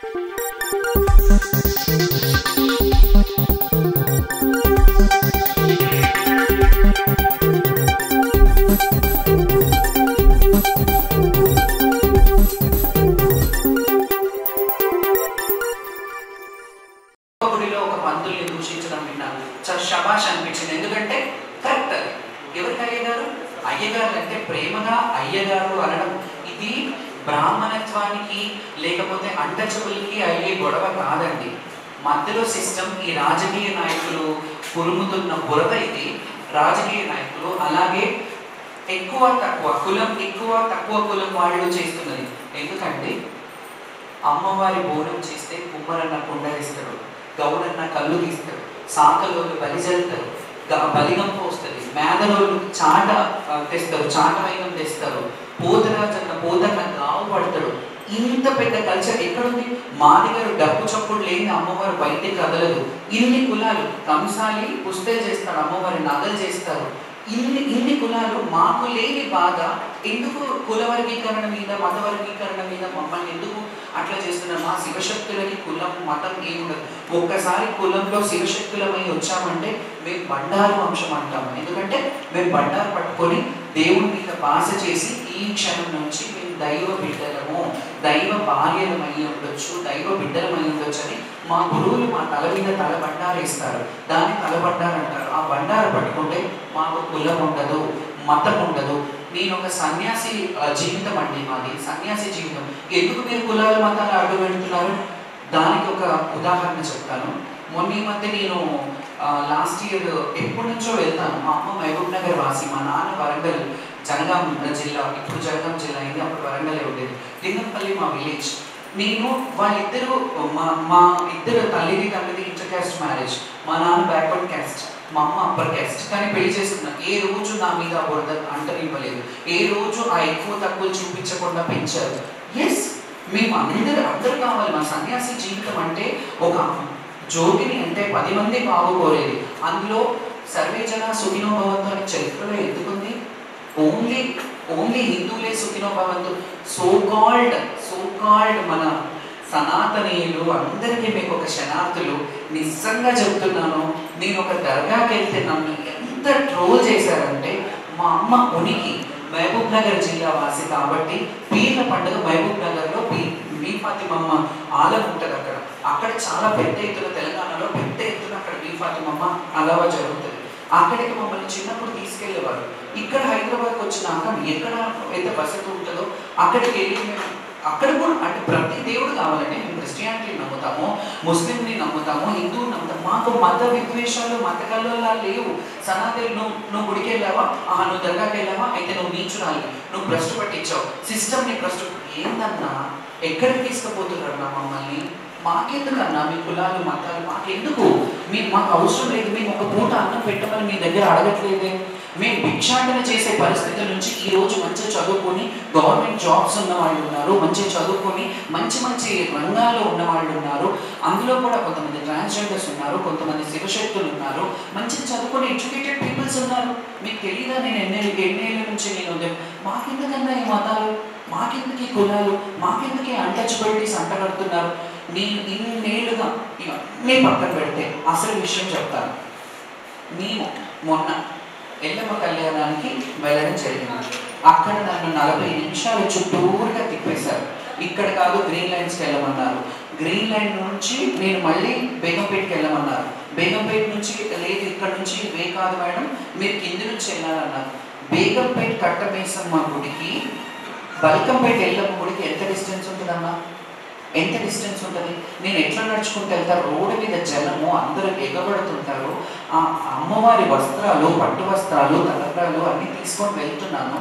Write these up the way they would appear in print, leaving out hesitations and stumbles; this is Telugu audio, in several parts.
గుడిలో ఒక పంతుల్ని దూషించడం విన్నాను, చాలా శబాష్ అనిపించింది. ఎందుకంటే కరెక్ట్ అది. ఎవరికి అయ్యగారు? అయ్యగారు అంటే ప్రేమగా అయ్యగారు అనడం. ఇది బ్రాహ్మణత్వానికి లేకపోతే అంటచబుల్కి అయ్యే గొడవ కాదండి. మధ్యలో సిస్టమ్, ఈ రాజకీయ నాయకులు పురుముతున్న బురద ఇది. రాజకీయ నాయకులు అలాగే ఎక్కువ తక్కువ కులం, ఎక్కువ తక్కువ కులం వాళ్ళు చేస్తున్నది. ఎందుకంటే అమ్మవారి బోనం చేస్తే కుమ్మరన్న కుండ ఇస్తాడు, గౌడన్న కళ్ళు తీస్తాడు, సాకలోళ్ళు బలిజల్తారు, బలిగంప వస్తుంది, మేదలోళ్ళు చాట తెస్తారు, చాటవైనం తెస్తారు, పోతరాజన్న పోతన్న గావు పడతాడు. ఇంత పెద్ద కల్చర్ ఎక్కడుంది? మాదిగారు డబ్బు చప్పుడు లేని అమ్మవారు బయటికి కదలదు. ఇన్ని కులాలు కంసాలి పుస్తలు చేస్తారు, అమ్మవారి నగలు చేస్తారు. ఇన్ని కులాలు మాకు లేని బాధ ఎందుకు? కుల వర్గీకరణ మీద, మత వర్గీకరణ మీద మమ్మల్ని ఎందుకు అట్లా చేస్తున్నారు? మా శివశక్తులకి కులం మతం ఏముండదు. ఒక్కసారి కులంలో శివశక్తులమై వచ్చామంటే మేము బండారు వంశం అంటాము. ఎందుకంటే మేము బండారు పట్టుకొని దేవుడి మీద భాష చేసి ఈ క్షణం నుంచి మేము దైవ బిడ్డలము, దైవ భార్యలమై ఉండొచ్చు, దైవ బిడ్డలమై ఉండొచ్చు అని మా గురువులు మా తల మీద తల బండారు ఇస్తారు. దాన్ని తల బండారు అంటారు. ఆ బండారు పట్టుకుంటే మాకు కులం ఉండదు, మతం ఉండదు. నేను ఒక సన్యాసి జీవితం అండి మాది, సన్యాసి జీవితం. ఎందుకు మీరు కులాల మతాలు అడ్డు పెడుతున్నారు? దానికి ఒక ఉదాహరణ చెప్తాను. మొన్న ఈ మధ్య నేను లాస్ట్ ఇయర్ ఎప్పటి నుంచో వెళ్తాను. మా అమ్మ మహబూబ్ నగర్ వాసి, మా నాన్న వరంగల్ జనగాం జిల్లా, ఇప్పుడు జనగాం జిల్లా అయింది, అప్పుడు వరంగల్ ఉండేది. లింగంపల్లి మా విలేజ్. నేను వాళ్ళిద్దరు మా ఇద్దరు తల్లిది తండ్రిది ఇంటర్ క్యాస్ట్ మ్యారేజ్. మా నాన్న బ్యాక్వర్డ్ క్యాస్ట్, మా అమ్మ అప్పర్ క్యాస్ట్. కానీ పెళ్లి చేసుకున్నాను. ఏ రోజు నా మీద బురద అంటనివ్వలేదు, ఏ రోజు ఆ ఎక్కువ తక్కువ చూపించకుండా పెంచారు. ఎస్, మేము అందరూ కావాలి. మా సన్యాసి జీవితం అంటే ఒక జ్యోతిని అంటే 10 మంది బాగుకోలేదు. అందులో సర్వేజన సుఖినో భవంతు అనే చరిత్రలో ఎందుకుంది? ఓన్లీ హిందువులే సుఖినో భవంతు. సో కాల్డ్ మన సనాతనీయులు అందరికీ మీకు ఒక శనార్థులు. నిజంగా చెప్తున్నాను, నేను ఒక దర్గాకి వెళ్తే నన్ను ఎంత ట్రోల్ చేశారంటే, మా అమ్మ ఉనికి మహబూబ్ నగర్ జిల్లా వాసి కాబట్టి పీర్ల పండుగ మహబూబ్ నగర్లో మీ ఫాతిమమ్మ ఆలయం ఉంటుంది. అక్కడ చాలా పెద్ద ఎత్తున, తెలంగాణలో పెద్ద ఎత్తున అక్కడ మీ ఫాతిమమ్మ అలావా జరుగుతుంది. అక్కడికి మమ్మల్ని చిన్నప్పుడు తీసుకెళ్ళేవారు. ఇక్కడ హైదరాబాద్కి వచ్చినాక ఎక్కడ ఎంత వసతి ఉంటుందో అక్కడికి వెళ్ళి మేము అక్కడ కూడా అంటే ప్రతి దేవుడు కావాలంటే మేము క్రిస్టియానిటీని నమ్ముతాము, ముస్లింని నమ్ముతాము, హిందువుని నమ్ముతాము. మాకు మత విద్వేషాలు, మత కల్లోలా లేవు. సనాతని నువ్వు గుడికి వెళ్ళావా, నువ్వు దర్గాకి వెళ్ళావా, అయితే నువ్వు నీచురాలి, నువ్వు భ్రష్టు పట్టించావు, సిస్టమ్ని భ్రష్టు. ఏందన్నా ఎక్కడికి తీసుకుపోతున్నారన్నా మమ్మల్ని? మాకెందుకన్నా మీ కులాలు మతాలు మాకెందుకు? మాకు అవసరం లేదు. మేము ఒక పూట అన్నం పెట్టమని మీ దగ్గర అడగట్లేదే. మేము భిక్షాటన చేసే పరిస్థితుల నుంచి ఈరోజు మంచిగా చదువుకొని గవర్నమెంట్ జాబ్స్ ఉన్న వాళ్ళు ఉన్నారు, మంచిగా చదువుకొని మంచి రంగాల్లో ఉన్న వాళ్ళు ఉన్నారు. అందులో కూడా కొంతమంది ట్రాన్స్జెండర్స్ ఉన్నారు, కొంతమంది శివశక్తులు ఉన్నారు, మంచిగా చదువుకొని ఎడ్యుకేటెడ్ పీపుల్స్ ఉన్నారు. మీకు తెలీదా? నేను ఎన్నేళ్ళ నుంచి నేను మాకెందుకన్నా ఈ మతాలు, మాకెందుకు ఈ కులాలు, మాకెందుకు ఈ అన్టచబిలిటీస్ అంటగడుతున్నారు? నేను ఇన్నేళ్ళుగా ఇవన్నీ పక్కన పెడితే అసలు విషయం చెప్తాను. మేము మొన్న ఎల్లమ్మ కళ్యాణానికి వెళ్ళడం జరిగింది. అక్కడ నన్ను 40 నిమిషాలు చుట్టూరుగా తిప్పేశారు. ఇక్కడ కాదు గ్రీన్ లైన్స్కి వెళ్ళమన్నారు. గ్రీన్ లైన్ నుంచి నేను మళ్ళీ బేగంపేటకి వెళ్ళమన్నారు. బేగంపేట నుంచి లేదు, ఇక్కడ నుంచి వే కాదు మేడం, మీరు కింది నుంచి వెళ్ళాలన్నారు. బేగంపేట కట్టమేసమ్మ గుడికి బల్కంపేట ఎల్లమ్మ గుడికి ఎంత డిస్టెన్స్ ఉంటుందమ్మా? ఎంత డిస్టెన్స్ ఉంటుంది? నేను ఎట్లా నడుచుకుంటూ వెళ్తారు? రోడ్డు మీద జనము అందరూ ఎగబడుతుంటారు. ఆ అమ్మవారి వస్త్రాలు, పట్టు వస్త్రాలు, తలబ్రాలు అన్నీ తీసుకొని వెళ్తున్నాను.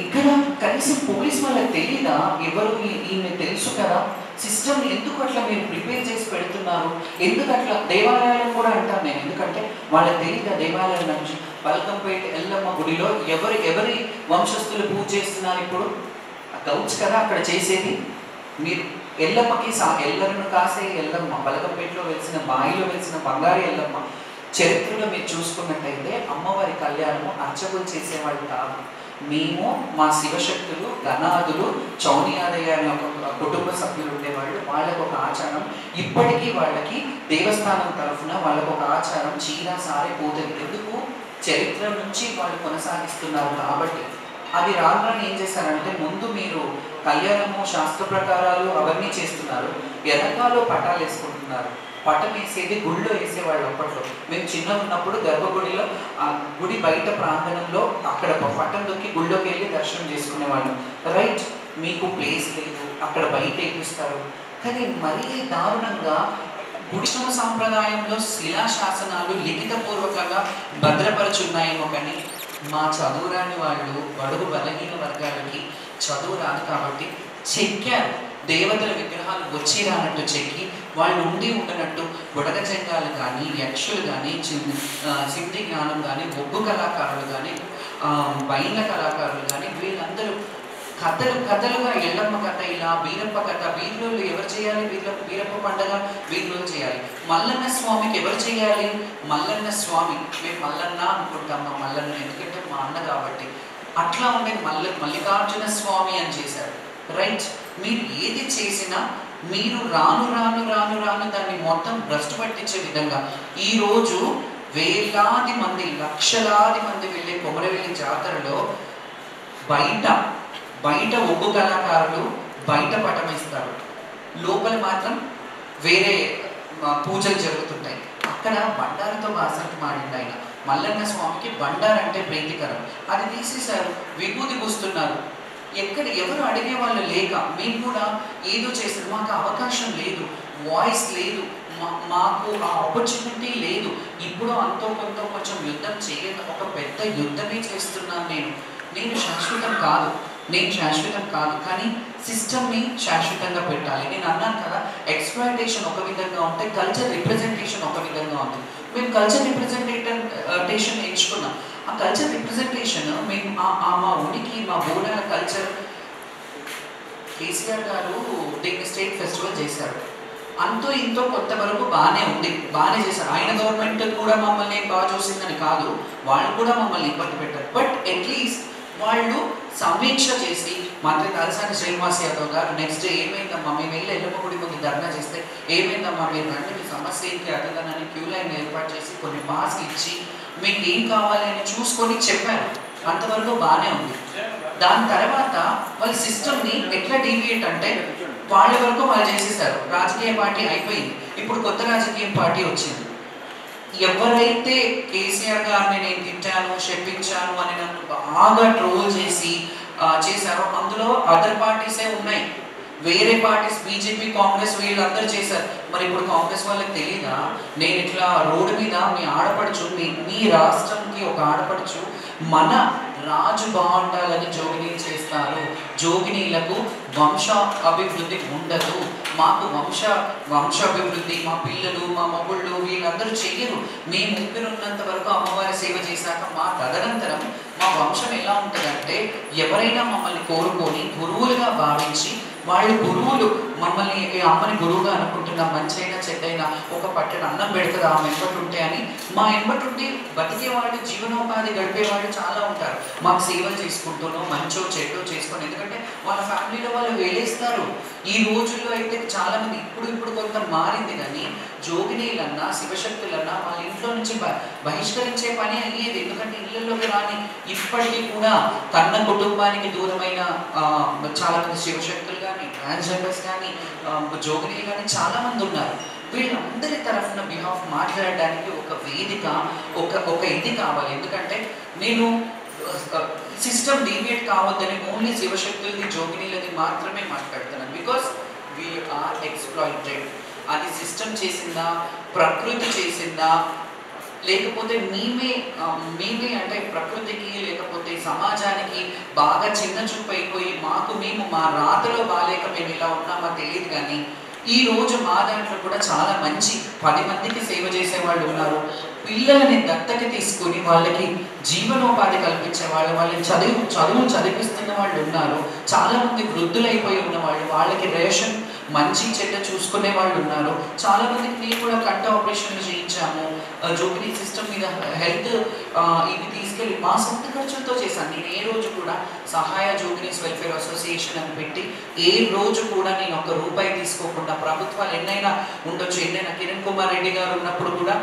ఇక్కడ కనీసం పోలీస్ వాళ్ళకి తెలీదా? ఎవరు ఈమె తెలుసు కదా. సిస్టమ్ ఎందుకు అట్లా మీరు ప్రిపేర్ చేసి పెడుతున్నారు? ఎందుకు అట్లా? దేవాలయాలను కూడా అంటాను నేను, ఎందుకంటే వాళ్ళకి తెలీదా దేవాలయం నుంచి? బల్కంపేట ఎల్లమ్మ గుడిలో ఎవరి వంశస్థులు పూజ చేస్తున్నారు ఇప్పుడు? గౌడ్స్ కదా అక్కడ చేసేది. మీరు ఎల్లమ్మకి ఎల్లరను కాసే ఎల్లమ్మ, బలకంపేటలో వెలిసిన బాయిలో వెలిసిన బంగారు ఎల్లమ్మ చరిత్రలో మీరు చూసుకున్నట్టయితే అమ్మవారి కళ్యాణము అర్చకులు చేసేవాళ్ళు కాదు. మేము మా శివశక్తులు, గణాదులు, చౌనియాదయ్య అనే ఒక కుటుంబ సభ్యులు ఉండేవాళ్ళు, వాళ్ళ ఇప్పటికీ వాళ్ళకి దేవస్థానం తరఫున వాళ్ళకు ఒక ఆచారం చీర సారే పోతుంది. ఎందుకు? చరిత్ర నుంచి వాళ్ళు కొనసాగిస్తున్నారు కాబట్టి. అది రాను ఏం చేశారంటే, ముందు మీరు కళ్యాణము శాస్త్ర ప్రకారాలు అవన్నీ చేస్తున్నారు, వెనకాలో పటాలు వేసుకుంటున్నారు. పటం వేసేది గుళ్ళో వేసేవాళ్ళు అప్పట్లో. మేము చిన్నగా ఉన్నప్పుడు గర్భగుడిలో ఆ గుడి బయట ప్రాంగణంలో అక్కడ పటం దొక్కి గుళ్ళోకి వెళ్ళి దర్శనం చేసుకునేవాళ్ళం. రైట్, మీకు ప్లేస్ లేదు, అక్కడ బయట వేపిస్తారు. కానీ మరీ దారుణంగా గుడిశ్రమ సాంప్రదాయంలో శిలాశాసనాలు లిఖితపూర్వకంగా భద్రపరచున్నాయేమో కానీ మా చదువురాని వాళ్ళు, బడుగు బలహీన వర్గాలకి చదువు రాదు కాబట్టి చెక్కారు. దేవతల విగ్రహాలు వచ్చి రానట్టు చెక్కి వాళ్ళు ఉండి ఉండనట్టు బుడగ చెంగాలు కానీ, యక్షులు కానీ, సింధి జ్ఞానం కానీ, బొగ్గు కళాకారులు కానీ, బైళ్ళ కళాకారులు కానీ, వీళ్ళందరూ కథలుగా ఎల్లమ్మ కథ, ఇలా బీరప్ప కథ, వీరులు ఎవరు చేయాలి? బీరప్ప పండగ వీరులు చేయాలి. మల్లన్న స్వామికి ఎవరు చేయాలి? మల్లన్న స్వామి. మేము మల్లన్న అనుకుంటాం, మా మల్లన్న ఎందుకంటే మా అన్న కాబట్టి. అట్లా ఉండేది మల్లికార్జున స్వామి అని చేశారు. రైట్, మీరు ఏది చేసినా మీరు రాను రాను రాను రాను దాన్ని మొత్తం భ్రష్టు పట్టించే విధంగా ఈరోజు వేలాది మంది, లక్షలాది మంది వెళ్ళే కొమరవెల్లి జాతరలో బయట ఒగ్గు కళాకారులు బయట పటమిస్తారు, లోపల మాత్రం వేరే పూజలు జరుగుతుంటాయి. అక్కడ బండారుతో వాసనకు మాడింది ఆయన. మల్లన్న స్వామికి బండారంటే ప్రీతికరం. అది తీసేశారు, విభూతి పూస్తున్నారు. ఎవరు అడిగే వాళ్ళు లేక మేము కూడా ఏదో చేస్తారు. మాకు అవకాశం లేదు, వాయిస్ లేదు, మాకు ఆ ఆపర్చునిటీ లేదు. ఇప్పుడు అంతో కొంత కొంచెం యుద్ధం చేయక ఒక పెద్ద యుద్ధమే చేస్తున్నాను. నేను శాశ్వతం కాదు, కానీ సిస్టమ్ని శాశ్వతంగా పెట్టాలి. నేను అన్నాను కదా, ఎక్స్‌ప్లాయిటేషన్ ఒక విధంగా ఉంటే కల్చర్ రిప్రజెంటేషన్ ఒక విధంగా ఉంది. మేము కల్చర్ రిప్రజెంటేషన్ ఎంచుకున్నాం. ఆ కల్చర్ రిప్రజెంటేషన్ మేము మా ఉనికి, మా బోనాల కల్చర్. కేసీఆర్ గారు దీన్ని స్టేట్ ఫెస్టివల్ చేశారు. అంతో ఇంతో కొంతవరకు బాగానే చేశారు. ఆయన గవర్నమెంట్ కూడా మమ్మల్ని బాగా చూసిందని కాదు, వాళ్ళు కూడా మమ్మల్ని ఇబ్బంది పెట్టారు. బట్ అట్లీస్ట్ వాళ్ళు సమీక్ష చేసి, మంత్రి తలసాని శ్రీనివాస్ యాదవ్ గారు నెక్స్ట్ డే ఏమైందమ్మా, మేము వెళ్ళి ఎల్లమ్మ గుడి ముందు ధర్నా చేస్తే ఏమైందమ్మా, మీరు రండి, మీ సమస్య ఏంటి అడగనని క్యూ లైన్ ఏర్పాటు చేసి కొన్ని మాస్క్ ఇచ్చి మీకు ఏం కావాలి అని చూసుకొని చెప్పారు. అంతవరకు బాగానే ఉంది. దాని తర్వాత వాళ్ళ సిస్టమ్ని ఎట్లా డీవియేట్ అంటే వాళ్ళ వరకు వాళ్ళు చేసేసారు. రాజకీయ పార్టీ అయిపోయింది, ఇప్పుడు కొత్త రాజకీయ పార్టీ వచ్చింది. ఎవరైతే కేసీఆర్ గారిని నేను తిట్టాను, చెప్పించాను అని నన్ను బాగా ట్రోల్ చేశారో అందులో అదర్ పార్టీసే ఉన్నాయి. వేరే పార్టీస్ బీజేపీ, కాంగ్రెస్ వీళ్ళందరూ చేశారు. మరి ఇప్పుడు కాంగ్రెస్ వాళ్ళకి తెలియదా, నేను ఇట్లా రోడ్డు మీద మీ ఆడపడుచు, మీ రాష్ట్రంకి ఒక ఆడపడుచు మన రాజు బాగుండాలని జోగినీలు చేస్తారు. జోగినీలకు వంశ అభివృద్ధి ఉండదు. మాకు వంశాభివృద్ధి మా పిల్లలు, మా మగుళ్ళు వీళ్ళందరూ చెయ్యరు. మేము ఉన్నంత వరకు అమ్మవారి సేవ చేశాక మా తదనంతరం మా వంశం ఎలా ఉంటుందంటే, ఎవరైనా మమ్మల్ని కోరుకొని గురువులుగా భావించి, వాళ్ళు గురువులు మమ్మల్ని అమ్మని గురువుగా అనుకుంటున్నా, మంచైనా చెడ్డైనా ఒక పట్టెడు అన్నం పెడుతుంది ఆమె ఎంబటుంటే అని. మా ఎంబటుండి బతికేవాళ్ళు, జీవనోపాధి గడిపేవాళ్ళు చాలా ఉంటారు. మాకు సేవలు చేసుకుంటూనో మంచో చెడ్డో చేసుకొని, ఎందుకంటే వాళ్ళ ఫ్యామిలీలో వాళ్ళు వేలేస్తారు. ఈ రోజుల్లో అయితే చాలామంది ఇప్పుడు కొంత మారింది, కానీ జోగినీలన్నా శివశక్తులన్నా వాళ్ళ ఇంట్లో నుంచి బహిష్కరించే పని అయ్యేది. ఎందుకంటే ఇళ్లలోకి రాని ఇప్పటికీ కూడా కన్న కుటుంబానికి దూరమైన చాలామంది శివశక్తులు కానీ, ట్రాన్స్జెండర్స్ కానీ, జోగినీలు కానీ చాలామంది ఉన్నారు. వీళ్ళందరి తరఫున బిహాఫ్ మాట్లాడడానికి ఒక వేదిక, ఒక ఇది కావాలి. ఎందుకంటే నేను సిస్టమ్ డీవియేట్ కావద్దని ఓన్లీ శివశక్తులది, జోగినీలది మాత్రమే మాట్లాడుతున్నాను. Because we are exploited. అది సిస్టమ్ చేసిందా, ప్రకృతి చేసిందా, లేకపోతే మేమే అంటే ప్రకృతికి లేకపోతే సమాజానికి బాగా చిన్న చూపు అయిపోయి మేము మా రాతలో బాలేక మేము ఇలా ఉన్నామో తెలియదు. కానీ ఈరోజు మా దాంట్లో కూడా చాలా మంచి 10 మందికి సేవ చేసే వాళ్ళు ఉన్నారు. పిల్లలని దత్తత తీసుకుని వాళ్ళకి జీవనోపాధి కల్పించే వాళ్ళని చదువు చదివిస్తున్న వాళ్ళు ఉన్నారు. చాలామంది వృద్ధులైపోయి ఉన్న వాళ్ళకి రేషన్ మంచి చెడ్డ చూసుకునే వాళ్ళు ఉన్నారు. చాలా మందికి నేను కూడా కంట ఆపరేషన్లు చేయించాము. జోగిని సిస్టమ్ మీద హెల్త్ ఇవి తీసుకెళ్ళి మా సొంత ఖర్చులతో చేశాను. నేను ఏ రోజు కూడా సహాయ జోగినీస్ వెల్ఫేర్ అసోసియేషన్ అని పెట్టి ఏ రోజు కూడా నేను ఒక్క రూపాయి తీసుకోకుండా, ప్రభుత్వాలు ఎన్నైనా ఉండొచ్చు, ఎన్నైనా కిరణ్ కుమార్ రెడ్డి గారు ఉన్నప్పుడు కూడా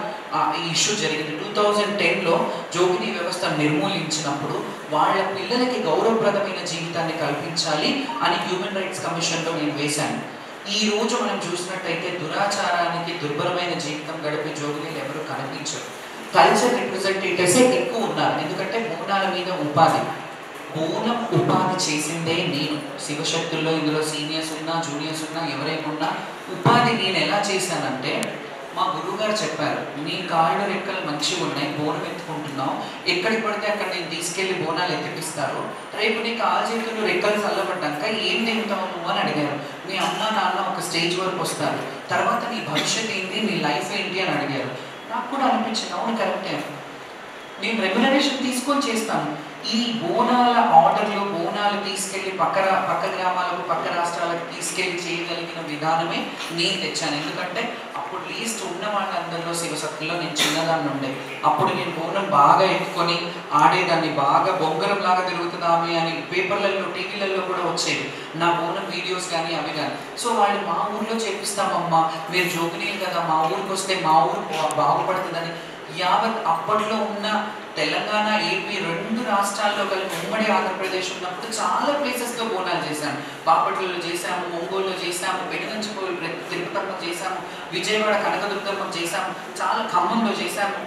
ఈ ఇష్యూ జరిగింది. 2010లో జోగిని వ్యవస్థ నిర్మూలించినప్పుడు వాళ్ళ పిల్లలకి గౌరవప్రదమైన జీవితాన్ని కల్పించాలి అని హ్యూమన్ రైట్స్ కమిషన్లో నేను వేశాను. ఈ రోజు మనం చూసినట్టయితే దురాచారానికి దుర్భరమైన జీవితం గడిపే జోగినీలు ఎవరు కనిపించరు. కల్చర్ రిప్రజెంటేటివ్సే ఎక్కువ ఉన్నారు. ఎందుకంటే బోనాల మీద ఉపాధి, బోనం ఉపాధి చేసిందే నేను. శివశక్తుల్లో ఇందులో సీనియర్స్ ఉన్నా, జూనియర్స్ ఉన్నా, ఎవరైనా ఉన్నా ఉపాధి నేను ఎలా చేశానంటే, మా గురువుగారు చెప్పారు, నీ కాళ్ళు రెక్కలు మంచిగా ఉన్నాయి, బోనం ఎత్తుకుంటున్నావు, ఎక్కడికి పడితే అక్కడ నేను తీసుకెళ్ళి బోనాలు ఎత్తిపిస్తారు, రేపు నీ కాలు చేతులు రెక్కలు చల్లబడ్డాక ఏం తింటావు నువ్వు అని అడిగారు. మీ అమ్మ నాన్న ఒక స్టేజ్ వరకు వస్తారు, తర్వాత నీ భవిష్యత్ ఏంటి, నీ లైఫ్ ఏంటి అని అడిగారు. నాకు కూడా అనిపించింది, అవును కరెక్టే, నేను రెమ్యునరేషన్ తీసుకొని చేస్తాను. ఈ బోనాల ఆర్డర్లో బోనాలు తీసుకెళ్ళి పక్క గ్రామాలకు, పక్క రాష్ట్రాలకు తీసుకెళ్ళి చేయగలిగిన విధానమే నేను తెచ్చాను. ఎందుకంటే అప్పుడు లీస్ట్ ఉన్న వాళ్ళందరిలో శివశక్తిలో నేను చిన్నదాన్ని ఉండే. అప్పుడు నేను బోనం బాగా ఎత్తుకొని ఆడేదాన్ని, బాగా బొంగరం లాగా తిరుగుతుందామే అని పేపర్లలో, టీవీలలో కూడా వచ్చేది నా బోనం వీడియోస్ కానీ అవి కానీ. సో వాళ్ళు మా ఊర్లో చేపిస్తామమ్మా, మీరు జోగినీలు కదా, మా ఊరికి వస్తే మా ఊరు బాగుపడుతుందని యావత్ అప్పట్లో ఉన్న తెలంగాణ, ఏపీ 2 రాష్ట్రాల్లో కలిపి ఉమ్మడి ఆంధ్రప్రదేశ్ ఉన్నప్పుడు చాలా ప్లేసెస్లో బోనాలు చేశాము. బాపట్లలో చేశాము, ఒంగోలులో చేశాము, పెనుగంచిపోయి తిరుపతమ్మ చేశాము, విజయవాడ కనకదుర్గమ్మ చేశాము, చాలా ఖమ్మంలో చేశాము.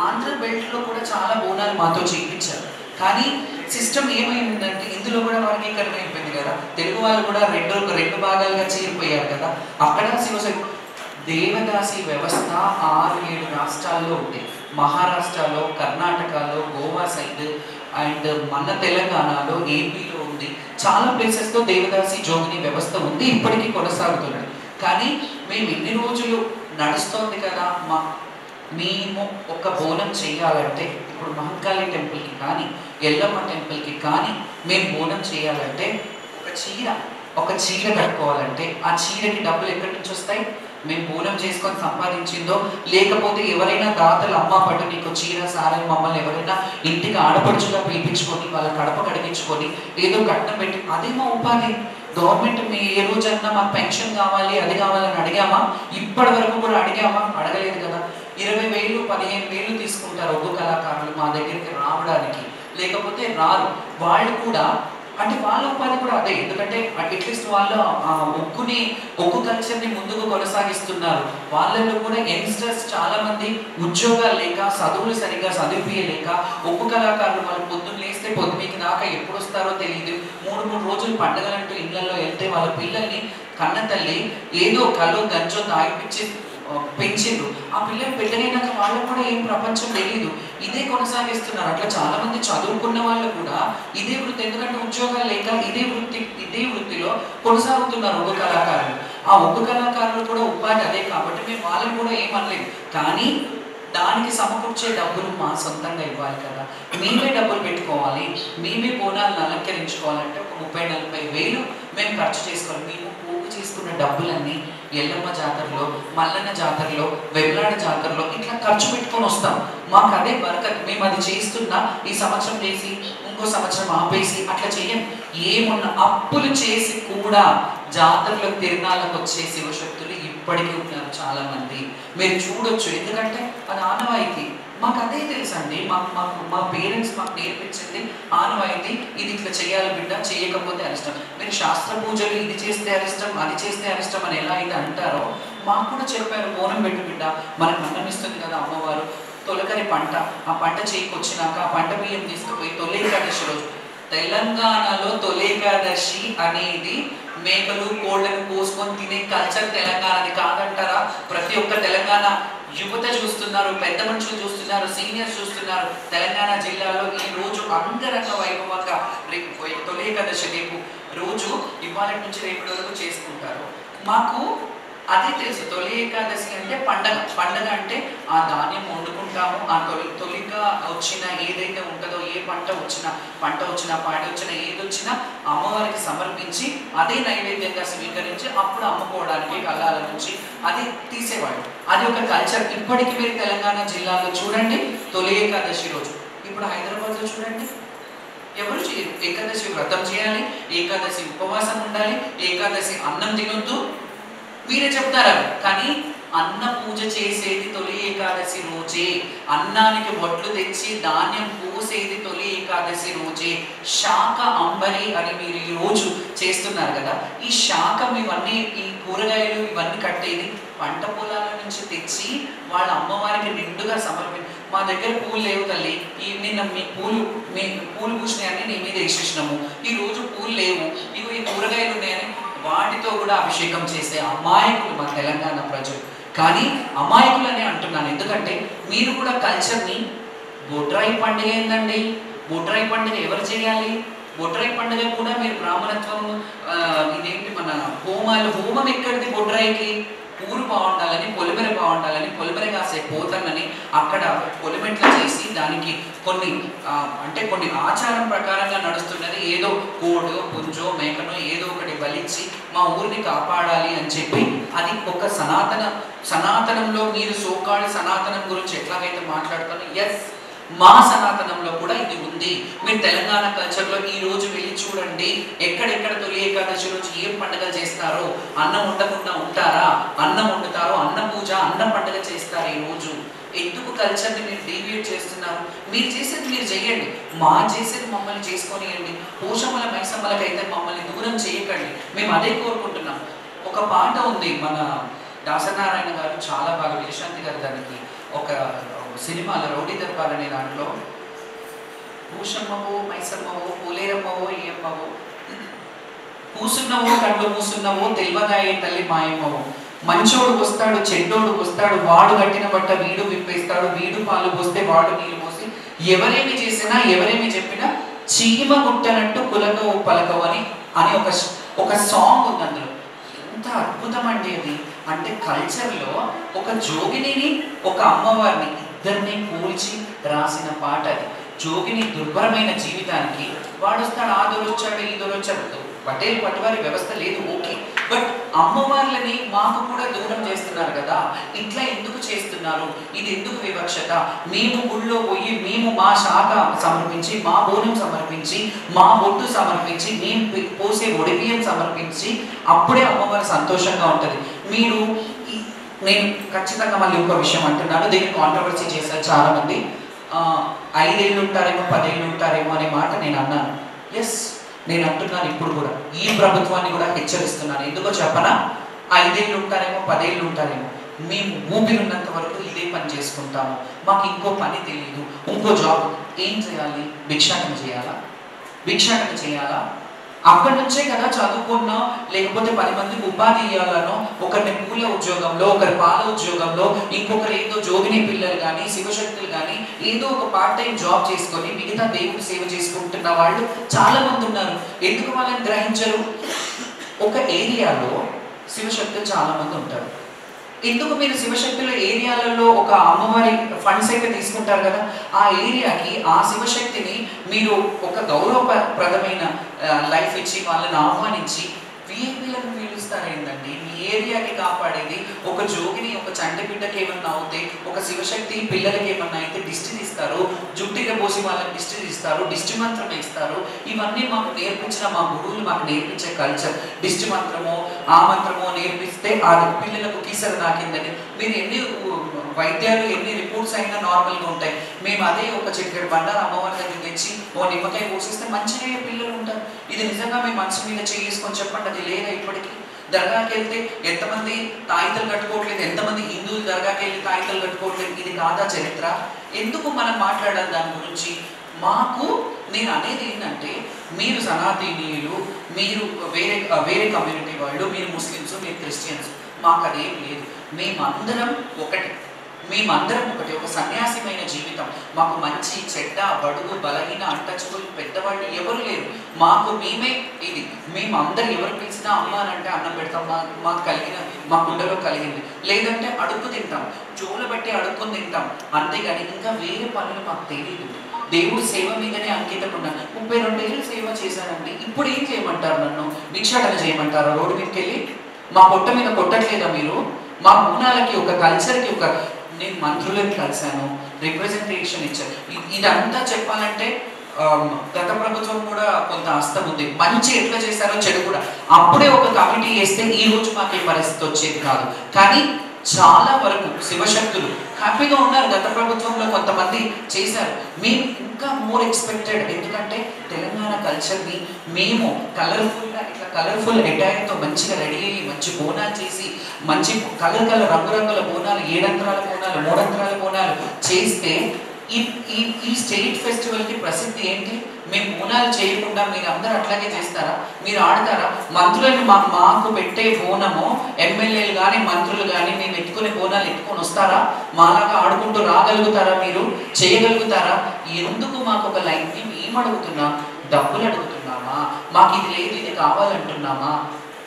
ఆంధ్ర బెల్ట్లో కూడా చాలా బోనాలు మాతో చేయించారు. కానీ సిస్టమ్ ఏమైందంటే ఇందులో కూడా వర్గీకరణ అయిపోయింది కదా. తెలుగు వాళ్ళు కూడా రెండు భాగాలుగా చేరిపోయారు కదా. అక్కడ శివశక్తి దేవదాసి వ్యవస్థ 6-7 రాష్ట్రాల్లో ఉంది. మహారాష్ట్రలో, కర్ణాటకలో, గోవా సైడ్ అండ్ మన తెలంగాణలో, ఏపీలో ఉంది. చాలా ప్లేసెస్లో దేవదాసి జోగిని వ్యవస్థ ఉంది, ఇప్పటికీ కొనసాగుతున్నది. కానీ మేము ఎన్ని రోజులు నడుస్తోంది కదా, మేము ఒక బోనం చేయాలంటే, ఇప్పుడు మహంకాళి టెంపుల్కి కానీ, ఎల్లమ్మ టెంపుల్కి కానీ మేము బోనం చేయాలంటే ఒక చీర కట్టుకోవాలంటే ఆ చీరకి డబ్బులు ఎక్కడి నుంచి వస్తాయి? మేము బోనం చేసుకొని సంపాదించిందో, లేకపోతే ఎవరైనా దాతలు అమ్మ పట్టు నీకు చీర సారని మమ్మల్ని ఎవరైనా ఇంటికి ఆడపడుచుగా పిలిపించుకొని వాళ్ళ కడప కడిగించుకొని ఏదో కట్నం పెట్టి, అదే మా ఉపాధి. గవర్నమెంట్ మీ ఏ రోజన్నా మాకు పెన్షన్ కావాలి, అది కావాలని అడిగామా? ఇప్పటి వరకు కూడా అడిగామా? అడగలేదు కదా. 20,000, 15,000 తీసుకుంటారు ఒగ్గు కళాకారులు మా దగ్గరికి రావడానికి, లేకపోతే రారు. వాళ్ళు కూడా అంటే వాళ్ళ ఉపాధి కూడా అదే. ఎందుకంటే అట్లీస్ట్ వాళ్ళు ఒగ్గు కల్చర్ని ముందుకు కొనసాగిస్తున్నారు. వాళ్ళలో కూడా యంగ్స్టర్స్ చాలా మంది ఉద్యోగాలు లేక, చదువులు సరిగ్గా చదివియలేక, ఒగ్గు కళాకారులు వాళ్ళు పొద్దున్న లేస్తే పొద్దునకి దాకా ఎప్పుడు వస్తారో తెలియదు. 3 రోజులు పండుగలంటూ ఇళ్లలో వెళ్తే వాళ్ళ పిల్లల్ని కన్న తల్లి ఏదో కలో గంజో తాగిపించి పెంచిండ్రు. ఆ పిల్లలు పెద్దగైనాక వాళ్ళకు కూడా ఏం ప్రపంచం తెలియదు, ఇదే కొనసాగిస్తున్నారు. అట్లా చాలా మంది చదువుకున్న వాళ్ళు కూడా ఇదే వృత్తి, ఎందుకంటే ఉద్యోగాలు లేక ఇదే వృత్తిలో కొనసాగుతున్నారు ఒగ్గు కళాకారులు. ఆ ఒగ్గు కళాకారులు కూడా ఉపాధి అదే. కాబట్టి మేము వాళ్ళని కూడా ఏమనలేదు. కానీ దానికి సమకూర్చే డబ్బులు మా సొంతంగా ఇవ్వాలి కదా. మేమే డబ్బులు పెట్టుకోవాలి, మేమే బోనాలను అలంకరించుకోవాలంటే ఒక 30-40 వేలు మేము ఖర్చు చేసుకోవాలి. మేము పోగు చేసుకున్న డబ్బులన్నీ ఎల్లమ్మ జాతరలో, మల్లన్న జాతరలో, వెబ్లాడ జాతరలో ఇట్లా ఖర్చు పెట్టుకొని వస్తాం. మాకు అదే బరకత్. మేము అది చేస్తున్నా, ఈ సంవత్సరం చేసి ఇంకో సంవత్సరం ఆపేసి అట్లా చేయం. ఏమున్నా అప్పులు చేసి కూడా జాతరలో తిరునాళ్ళకు వచ్చే శివశక్తులు ఇప్పటికీ ఉన్నారు చాలా మంది. మీరు చూడొచ్చు, ఎందుకంటే అది ఆనవాయితీ. మాకు అదే తెలుసండి. మా పేరెంట్స్ మాకు నేర్పించింది ఆనవాయితీ. ఇది ఇట్లా చేయాలి బిడ్డ, చేయకపోతే అరిష్టం. మీరు శాస్త్ర పూజలు ఇది చేస్తే అరిష్టం, అది చేస్తే అరిష్టం అని ఎలా అయితే అంటారో మాకు కూడా చెప్పారు. బోనం పెట్టు బిడ్డ, మనకు అన్నం ఇస్తుంది కదా అమ్మవారు. తొలకరి పంట, ఆ పంట చేకొచ్చినాక ఆ పంట బియ్యం తీసుకుపోయి తొలేకాదశి రోజు, తెలంగాణలో తొలేకాదశి అనేది మేకలు కోళ్ళను కోసుకొని తినే కల్చర్ తెలంగాణది కాదంటారా? ప్రతి ఒక్క తెలంగాణ యువత చూస్తున్నారు, పెద్ద మనుషులు చూస్తున్నారు, సీనియర్స్ చూస్తున్నారు. తెలంగాణ జిల్లాలో ఈ రోజు అంగరంగ వైభవంగా తొలి ఏకాదశి రేపు రోజు ఇవాళ నుంచి రేపటి వరకు చేసుకుంటారు. మాకు అదే తెలుసు. తొలి ఏకాదశి అంటే పండగ. పండగ అంటే ఆ ధాన్యం వండుకుంటాము. ఆ తొలిగా వచ్చిన ఏదైతే ఉంటుందో, ఏ పంట వచ్చినా పాడి వచ్చినా ఏది వచ్చినా అమ్మవారికి సమర్పించి అదే నైవేద్యంగా స్వీకరించి అప్పుడు అమ్ముకోవడానికి కళ్ళాల నుంచి అది తీసేవాళ్ళు. అది ఒక కల్చర్. ఇప్పటికీ మీరు తెలంగాణ జిల్లాలో చూడండి తొలి ఏకాదశి రోజు. ఇప్పుడు హైదరాబాద్లో చూడండి ఎవరు చేయరు. ఏకాదశి వ్రతం చేయాలి, ఏకాదశి ఉపవాసం ఉండాలి, ఏకాదశి అన్నం తినొద్దు మీరే చెప్తారా. కానీ అన్న పూజ చేసేది తొలి ఏకాదశి రోజే. అన్నానికి వడ్లు తెచ్చి ధాన్యం పోసేది తొలి ఏకాదశి రోజే. శాఖ అంబరి అని మీరు ఈ రోజు చేస్తున్నారు కదా, ఈ శాఖం ఇవన్నీ, ఈ కూరగాయలు ఇవన్నీ కట్టేది పంట పొలాల నుంచి తెచ్చి వాళ్ళ అమ్మవారికి నిండుగా మా దగ్గర పూలు లేవు తల్లి, నిన్న మీ పూలు పూసినాయని నీ మీద వేసేసినాము, ఈ రోజు పూలు లేవు, ఇవి ఈ కూరగాయలు ఉన్నాయని వాటితో కూడా అభిషేకం చేసే అమాయకులు మా తెలంగాణ ప్రజలు. కానీ అమాయకులనే అంటున్నాను, ఎందుకంటే మీరు కూడా కల్చర్ని బొడ్రాయి పండుగ ఏందండి, బొడ్రాయి పండుగ ఎవరు చేయాలి? బొడ్రాయి పండుగ కూడా మీరు బ్రాహ్మణత్వం ఇదేంటి మన హోమం ఎక్కడిది? బొడ్రాయికి ఊరు బాగుండాలని, పొలిమెర బాగుండాలని, పొలిమెర కాసే పోతన్నని అక్కడ పొలిమెట్లు చేసి దానికి కొన్ని ఆచారం ప్రకారంగా నడుస్తున్నది. ఏదో కోడో పుంజో మేకనో ఏదో ఒకటి బలిచ్చి మా ఊరిని కాపాడాలి అని చెప్పి అది ఒక సనాతనంలో మీరు సోకాళ్ళ సనాతనం గురించి ఎట్లాగైతే మాట్లాడుతారో, ఎస్ మా సనాతనంలో కూడా ఇది ఉంది. మీరు తెలంగాణ కల్చర్లో ఈ రోజు వెళ్ళి చూడండి, ఎక్కడెక్కడ తొలి ఏకాదశి రోజు ఏం పండుగలు చేస్తారో. అన్నం ఉండకుండా ఉంటారా? అన్నం వండుతారో, అన్న పూజ, అన్న పండుగ చేస్తారు. ఈ రోజు ఎందుకు కల్చర్ని మీరు డీవియేట్ చేస్తున్నారు? మీరు చేసేది మీరు చెయ్యండి, మా చేసేది మమ్మల్ని చేసుకొనియండి. పోషమ్మల మైసమ్మలకైతే మమ్మల్ని దూరం చేయకండి, మేము అదే కోరుకుంటున్నాం. ఒక పాట ఉంది, మన దాసనారాయణ గారు చాలా బాగా, విజయశాంతి గారు దానికి ఒక సినిమాలో రౌడీ దర్బార్ అనే దాంట్లో పూషమ్మవో మైసమ్మవో పూలేరమ్మవో ఏమ్మవో పూసున్నవో కళ్ళు మూసున్నవో తెలివదాయే తల్లి మాయమ్మవో, మంచోడు వస్తాడు చెడ్డోడు వస్తాడు, వాడు కట్టిన బట్ట వీడు విప్పేస్తాడు, వీడు పాలు పోస్తే వాడు నీళ్ళు పోసి, ఎవరేమి చేసినా ఎవరేమి చెప్పినా చీమ గుట్టనట్టు కులకో పలకో అని ఒక సాంగ్ ఉంది అందులో. ఎంత అద్భుతం అండి అది. అంటే కల్చర్లో ఒక జోగినిని ఒక అమ్మవారిని ఇద్దరిని పోల్చి రాసిన పాట అది. జోగిని దుర్భరమైన జీవితానికి వాడు వస్తాడు, ఆ దొరొచ్చాడు ఈ దొరొచ్చాడు, పటేల్ పట్టువారి వ్యవస్థ లేదు ఓకే, బట్ అమ్మవార్లని మాకు కూడా దూరం చేస్తున్నారు కదా, ఇట్లా ఎందుకు చేస్తున్నారు? ఇది ఎందుకు వివక్షత? మేము గుళ్ళో పోయి మేము మా శాఖ సమర్పించి, మా బోనం సమర్పించి, మా బొట్టు సమర్పించి, మేము పోసే ఒడిబియ్యం సమర్పించి అప్పుడే అమ్మవారు సంతోషంగా ఉంటుంది. నేను ఖచ్చితంగా మళ్ళీ ఒక విషయం అంటున్నాను, దీన్ని కాంట్రవర్సీ చేశారు చాలామంది. 5 ఏళ్ళు ఉంటారేమో 10 ఏళ్ళు ఉంటారేమో అనే మాట నేను అన్నాను. ఎస్, నేను అంటున్నాను ఇప్పుడు కూడా, ఈ ప్రభుత్వాన్ని కూడా హెచ్చరిస్తున్నాను. ఎందుకో చెప్పనా? 5 ఏళ్ళు ఉంటారేమో 10 ఏళ్ళు ఉంటారేమో, మేము ఊపిరినంత వరకు ఇదే పని చేసుకుంటాము, మాకు ఇంకో పని తెలియదు, ఇంకో జాబ్ ఏం చేయాలి? భిక్షాటన చేయాలా? అక్కడి నుంచే కదా చదువుకున్నా, లేకపోతే 10 మందికి ఉపాధి ఇవ్వాలనో, ఒకరిని పూల ఉద్యోగంలో, ఒకరి పాల ఉద్యోగంలో, ఇంకొకరు ఏదో జోగిని పిల్లలు కానీ శివశక్తులు కానీ ఏదో ఒక పార్ట్ టైం జాబ్ చేసుకొని మిగతా దేవుడి సేవ చేసుకుంటున్న వాళ్ళు చాలా మంది ఉన్నారు. ఎందుకు వాళ్ళని గ్రహించరు? ఒక ఏరియాలో శివశక్తులు చాలా మంది ఉంటారు. ఎందుకు మీరు శివశక్తుల ఏరియాలలో ఒక అమ్మవారి ఫండ్స్ అయితే తీసుకుంటారు కదా, ఆ ఏరియాకి ఆ శివశక్తిని మీరు ఒక గౌరవప్రదమైన లైఫ్ ఇచ్చి వాళ్ళని ఆహ్వానించి వీళ్ళని పిలుస్తారేందండి? మీ ఏరియాకి కాపాడేది ఒక జోగిని, ఒక చంటి బిడ్డకి ఏమన్నా అవుతే, ఒక శివశక్తి పిల్లలకి ఏమన్నా అయితే దిష్టి తీస్తారు, జుట్టిగా పోసి వాళ్ళకి దిష్టి తీస్తారు, దిష్టి మంత్రం ఇస్తారు. ఇవన్నీ మాకు నేర్పించిన మా గురువులు మాకు నేర్పించే కల్చర్. దిష్టి మంత్రమో ఆ మంత్రమో నేర్పిస్తే ఆ పిల్లలకు కీసర నాకిందని, మీరు ఎన్ని వైద్యాలు ఎన్ని రిపోర్ట్స్ అయినా నార్మల్గా ఉంటాయి. మేము అదే ఒక చిటికెడు బండారు అమ్మవారి దగ్గర తెచ్చి ఓ నిమ్మకాయ పోసిస్తే మంచిగా పిల్లలు ఉంటారు. ఇది నిజంగా మేము మనసు మీద చేసుకొని చెప్పండి, అది లేదా ఇప్పటికీ? దర్గాకి వెళ్తే ఎంతమంది తాయితలు కట్టుకోవట్లేదు, ఎంతమంది హిందువులు దర్గాకి వెళ్ళి తాయితలు కట్టుకోవట్లేదు? ఇది కాదా చరిత్ర? ఎందుకు మనం మాట్లాడాలి దాని గురించి? నేను అనేది ఏంటంటే, మీరు సనాతనీయులు, మీరు వేరే కమ్యూనిటీ వాళ్ళు, మీరు ముస్లిమ్స్, మీరు క్రిస్టియన్స్, మాకు అదేం లేదు. మేమందరం ఒకటి. మేమందరం ఒకటి, ఒక సన్యాసిమైన జీవితం. మాకు మంచి చెడ్డ బడుగు బలహీన అంటచుకులు పెద్దవాళ్ళు ఎవరు లేరు, మాకు మేమే ఇది. మేమందరం ఎవరు పిలిచినా అమ్మ అని అంటే అన్నం పెడతాం, మాకు కలిగిన మా కుండలో కలిగింది, లేదంటే అడుక్కు తింటాం, జోలు బట్టి అడుక్కొని తింటాం, అంతేగాని ఇంకా వేరే పనులు మాకు తెలియదు. దేవుడు సేవ మీదనే అంకితం ఉన్నాను. 32 ఏళ్ళు సేవ చేశానండి. ఇప్పుడు ఏం చేయమంటారు? నన్ను భిక్షాటన చేయమంటారా? రోడ్డు మీదకి వెళ్ళి మా పొట్ట మీద కొట్టట్లేదా మీరు? మా బోనాలకి ఒక కల్చర్కి ఒక నేను మంత్రులను కలిశాను, రిప్రజెంటేషన్ ఇచ్చాను. ఇదంతా చెప్పాలంటే గత ప్రభుత్వం కూడా కొంత హస్తం ఉంది. మంచి ఎట్లా చేశారో చెడు కూడా. అప్పుడే ఒక కమిటీ వేస్తే ఈ రోజు మాకు ఈ పరిస్థితి వచ్చేది కాదు. కానీ చాలా వరకు శివశక్తులు హ్యాపీగా ఉన్నారు. గత ప్రభుత్వంలో కొంతమంది చేశారు. మేము ఇంకా మోర్ ఎక్స్పెక్టెడ్. ఎందుకంటే తెలంగాణ కల్చర్ని మేము కలర్ఫుల్గా ఇట్లా కలర్ఫుల్ అటైర్తో మంచిగా రెడీ అయ్యి మంచి బోనాలు చేసి మంచి కలర్ రంగురంగుల బోనాలు, 7 అంతరాల బోనాలు, 3 అంతరాల బోనాలు చేస్తే ఈ స్టేట్ ఫెస్టివల్కి ప్రసిద్ధి ఏంటి? మేము బోనాలు చేయకుండా మీరు అందరూ అట్లాగే చేస్తారా? మీరు ఆడతారా? మంత్రులని మాకు పెట్టే బోనము ఎమ్మెల్యేలు కానీ మంత్రులు కానీ మేము ఎత్తుకునే బోనాలు ఎత్తుకొని వస్తారా? మాలాగా ఆడుకుంటూ రాగలుగుతారా? మీరు చేయగలుగుతారా? ఎందుకు మాకు ఒక లైన్ని మేము అడుగుతున్నాం? డబ్బులు అడుగుతున్నామా? మాకు ఇది లేదు, ఇది కావాలంటున్నామా?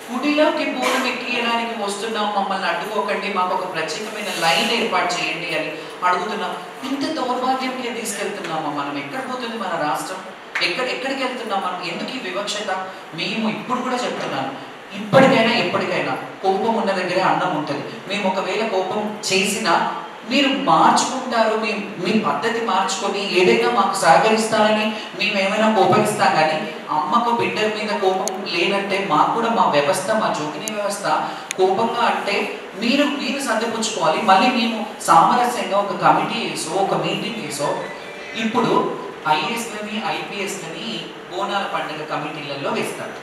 గుడిలోకి బోనం ఎక్కియడానికి వస్తున్నాం, మమ్మల్ని అడ్డుకోకండి, మాకు ఒక ప్రత్యేకమైన లైన్ ఏర్పాటు చేయండి అని అడుగుతున్నాం. ఇంత దౌర్భాగ్యంకే తీసుకెళ్తున్నామా మనం? ఎక్కడ పోతుంది మన రాష్ట్రం? ఎక్కడికి వెళ్తున్నాం మనం? ఎందుకు ఈ వివక్షత? మేము ఇప్పుడు కూడా చెప్తున్నాను, ఇప్పటికైనా ఎప్పటికైనా కోపం ఉన్న దగ్గరే అన్నం ఉంటుంది. మేము ఒకవేళ కోపం చేసినా మీరు మార్చుకుంటారు, మీ పద్ధతి మార్చుకొని ఏదైనా మాకు సహకరిస్తారని మేము ఏమైనా కోపగిస్తాం. కానీ అమ్మకు బిడ్డ మీద కోపం లేనంటే మాకు కూడా మా వ్యవస్థ, మా జోగిని వ్యవస్థ కోపంగా అంటే మీరు సర్దిపుచ్చుకోవాలి. మళ్ళీ మేము సామరస్యంగా ఒక కమిటీ వేసో ఒక మీటింగ్ వేసో ఇప్పుడు ఐఏఎస్లని ఐపీఎస్లని బోనాల పండుగ కమిటీలలో వేస్తారు.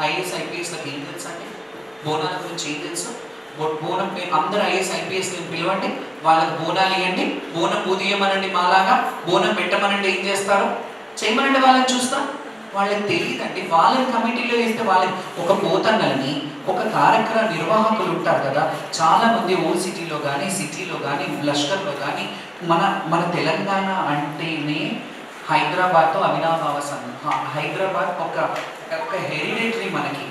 ఐఏఎస్ ఐపీఎస్లకు ఏం తెలుసు అండి? బోనాల గురించి ఏం తెలుసు? బోనం అందరూ ఐఏఎస్ ఐపీఎస్ పిలవండి, వాళ్ళకి బోనాలు ఇవ్వండి, బోనం పూదియమనండి, మాలాగా బోనం పెట్టమనండి, ఏం చేస్తారు? చేయమనండి, వాళ్ళని చూస్తాం. వాళ్ళకి తెలియదండి. వాళ్ళని కమిటీలో వేస్తే వాళ్ళకి ఒక పోతన్నలని ఒక కార్యక్రమ నిర్వాహకులు ఉంటారు కదా. చాలామంది ఓల్డ్ సిటీలో కానీ సిటీలో కానీ లష్కర్లో కానీ మన తెలంగాణ అంటేనే హైదరాబాద్తో అవినాభావ సంబంధం. హైదరాబాద్ ఒక హెరిడిటరీ. మనకి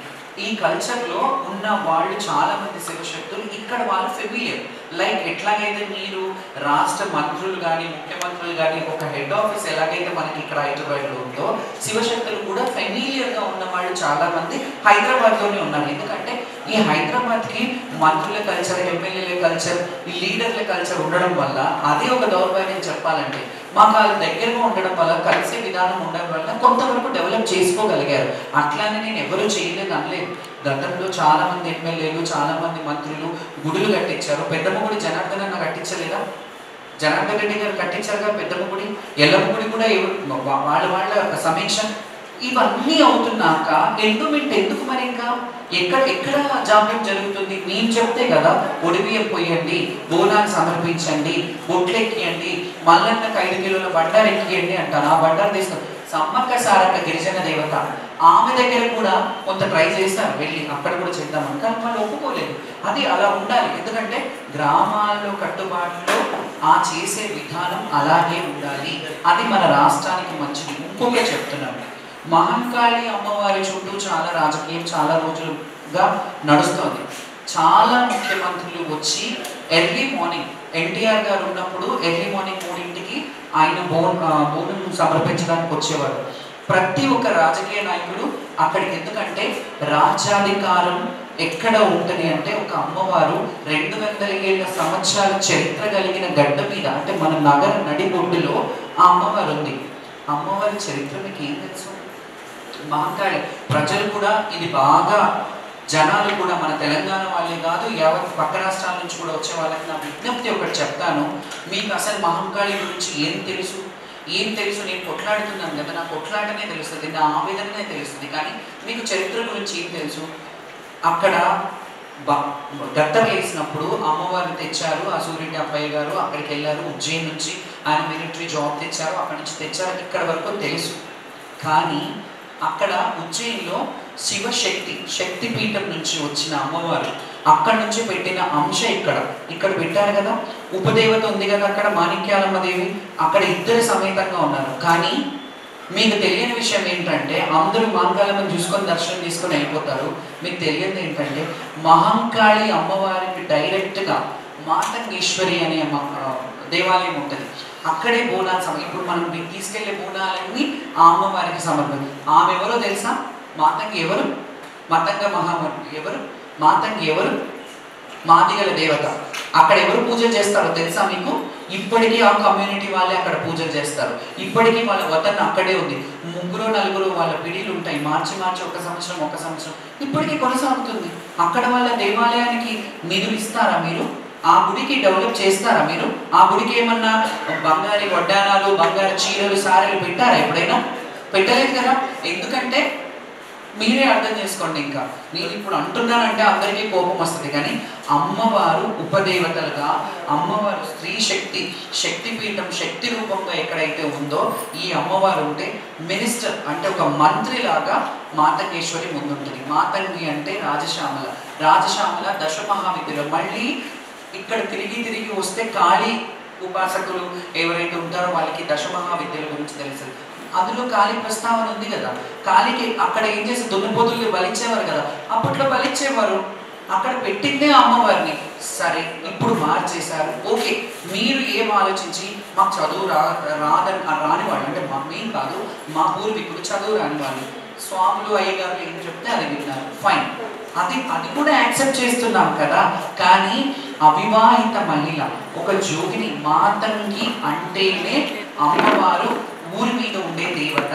ఈ కల్చర్లో ఉన్న వాళ్ళు చాలామంది శివశక్తులు ఇక్కడ వాళ్ళు ఫెమిలియర్. లైక్ ఎట్లాగైతే మీరు రాష్ట్ర మంత్రులు కానీ ముఖ్యమంత్రులు కానీ ఒక హెడ్ ఆఫీస్ ఎలాగైతే మనకి ఇక్కడ హైదరాబాద్లో ఉందో, శివశక్తులు కూడా ఫెమిలియర్గా ఉన్న వాళ్ళు చాలామంది హైదరాబాద్లోనే ఉన్నారు. ఎందుకంటే ఈ హైదరాబాద్కి మంత్రుల కల్చర్, ఎమ్మెల్యేల కల్చర్, ఈ లీడర్ల కల్చర్ ఉండడం వల్ల అదే ఒక దౌర్భాగ్యం చెప్పాలంటే. మాకు వాళ్ళ దగ్గరగా ఉండడం వల్ల, కలిసే విధానం ఉండడం వల్ల కొంతవరకు డెవలప్ చేసుకోగలిగారు. అట్లానే నేను ఎవరు చేయలేదు అనలేదు. గతంలో చాలామంది ఎమ్మెల్యేలు, చాలామంది మంత్రులు గుడులు కట్టించారు. పెద్దమ్మ గుడి జనార్దన్ కట్టించలేదా? జనార్దన్ రెడ్డి గారు కట్టించారుగా పెద్దమ్మ గుడి. ఎల్లమ్మ గుడి కూడా వాళ్ళ సమీక్ష. ఇవన్నీ అవుతున్నాక ఎండోమెంట్ ఎందుకు మరి? ఇంకా ఎక్కడ జాప్యం జరుగుతుంది? మేము చెప్తే కదా, ఒడిబియ్యం పోయండి, బోనాన్ని సమర్పించండి, బొట్లెక్కియండి, మల్లన్నకు 5 కిలోల బండారు ఎక్కియండి అంటారు. ఆ బండారు తీసుకొని సమ్మక్క సారక్క గిరిజన దేవత, ఆమె దగ్గర కూడా కొంత ట్రై చేస్తారు వెళ్ళి, అక్కడ కూడా చేద్దామని. కానీ వాళ్ళు ఒప్పుకోలేదు. అది అలా ఉండాలి. ఎందుకంటే గ్రామాల్లో కట్టుబాటులో ఆ చేసే విధానం అలాగే ఉండాలి. అది మన రాష్ట్రానికి మంచిది. ఇంకొక చెప్తున్నాను, మహంకాళి అమ్మవారి చుట్టూ చాలా రాజకీయం చాలా రోజులుగా నడుస్తుంది. చాలా ముఖ్యమంత్రులు వచ్చి ఎర్లీ మార్నింగ్, ఎన్టీఆర్ గారు ఉన్నప్పుడు ఎర్లీ మార్నింగ్ 3ంటికి ఆయన బోనం సమర్పించడానికి వచ్చేవారు. ప్రతి ఒక్క రాజకీయ నాయకుడు అక్కడికి. ఎందుకంటే రాజ్యాధికారం ఎక్కడ ఉంటుంది అంటే ఒక అమ్మవారు 200 ఏళ్ల సంవత్సరాల చరిత్ర కలిగిన గడ్డ మీద, అంటే మన నగర నడిబొడ్డులో ఆ అమ్మవారు ఉంది. అమ్మవారి చరిత్ర మీకు ఏం తెలుసు? మహంకాళి ప్రజలు కూడా ఇది బాగా, జనాలు కూడా, మన తెలంగాణ వాళ్ళే కాదు యావత్ పక్క రాష్ట్రాల నుంచి కూడా వచ్చే వాళ్ళకి నా విజ్ఞప్తి ఒకటి చెప్తాను. మీకు అసలు మహంకాళి గురించి ఏం తెలుసు? నేను కొట్లాడుతున్నాను కదా, నా కొట్లాటనే తెలుస్తుంది, నా ఆవేదననే తెలుస్తుంది. కానీ మీకు చరిత్ర గురించి ఏం తెలుసు? అక్కడ గద్దలు వేసినప్పుడు అమ్మవారిని తెచ్చారు. ఆ సూర్యుడి అబ్బాయి గారు అక్కడికి వెళ్ళారు. ఉజ్జయిన్ నుంచి ఆయన మిలిటరీ జాబ్ తెచ్చారు, అక్కడి నుంచి తెచ్చారు, ఇక్కడ వరకు తెలుసు. కానీ అక్కడ ఉజ్జయిన్లో శివశక్తిపీఠం నుంచి వచ్చిన అమ్మవారు అక్కడ నుంచి పెట్టిన అంశ ఇక్కడ పెట్టారు కదా. ఉపదేవత ఉంది కదా అక్కడ, మాణిక్యాలమ్మ దేవి అక్కడ ఇద్దరు సమేతంగా ఉన్నారు. కానీ మీకు తెలియని విషయం ఏంటంటే, అందరూ మహంకాళమ్మని చూసుకొని దర్శనం తీసుకొని అయిపోతారు. మీకు తెలియదు ఏంటంటే, మహంకాళి అమ్మవారికి డైరెక్ట్గా మాతంగేశ్వరి అనే దేవాలయం ఉంటుంది. అక్కడే బోనాలు ఇప్పుడు మనం తీసుకెళ్లే బోనాలన్నీ ఆ అమ్మవారికి సమర్పణ. ఆమె ఎవరో తెలుసా? మాతంగి ఎవరు? మతంగ మహామూర్తి ఎవరు? మాతంగి ఎవరు? మాదిగల దేవత. అక్కడ ఎవరు పూజలు చేస్తారో తెలుసా మీకు? ఇప్పటికీ ఆ కమ్యూనిటీ వాళ్ళే అక్కడ పూజలు చేస్తారు. ఇప్పటికీ వాళ్ళ వతన్ అక్కడే ఉంది. 3-4 వాళ్ళ పిడిలు ఉంటాయి. మార్చి ఒక సంవత్సరం ఇప్పటికీ కొనసాగుతుంది. అక్కడ వాళ్ళ దేవాలయానికి నిధులు ఇస్తారా మీరు? ఆ గుడికి డెవలప్ చేస్తారా మీరు? ఆ గుడికి ఏమన్నా బంగారు వడ్డానాలు, బంగారు చీరలు, సారీలు పెట్టారా ఎప్పుడైనా? పెట్టలేదు కదా. ఎందుకంటే మీరే అర్థం చేసుకోండి. ఇంకా నేను ఇప్పుడు అంటున్నానంటే అందరికీ కోపం వస్తుంది, కానీ అమ్మవారు ఉపదేవతలుగా, అమ్మవారు స్త్రీ శక్తి, శక్తిపీఠం, శక్తి రూపంగా ఎక్కడైతే ఉందో ఈ అమ్మవారు ఉంటే మినిస్టర్ అంటే ఒక మంత్రి లాగా మాతంగేశ్వరి ముందుంటుంది. మాతంగి అంటే రాజశ్యామల దశమహావిద్యలో. మళ్ళీ ఇక్కడ తిరిగి వస్తే కాళీ ఉపాసకులు ఎవరైతే ఉంటారో వాళ్ళకి దశమహావిద్యల గురించి తెలుసు. అందులో కాళీ ప్రస్తావన ఉంది కదా. కాళీకి అక్కడ ఏం చేసి దున్నపోతులు బలిచ్చేవారు కదా, అప్పట్లో బలిచ్చేవారు. అక్కడ పెట్టిందే అమ్మవారిని. సరే, ఇప్పుడు మార్చేశారు. ఓకే, మీరు ఏం ఆలోచించి మాకు చదువు రాని వాళ్ళు అంటే మేం కాదు, మా పూర్వీకులు చదువు రాని వాళ్ళు, స్వాములు అయ్యగారు ఏం చెప్తే అది విన్నారు, ఫైన్, అది కూడా యాక్సెప్ట్ చేస్తున్నాం కదా. కానీ అవివాహిత మహిళ ఒక జోగిని, మాతంగి అంటేనే అమ్మవారు ఊరి మీద ఉండే దేవత,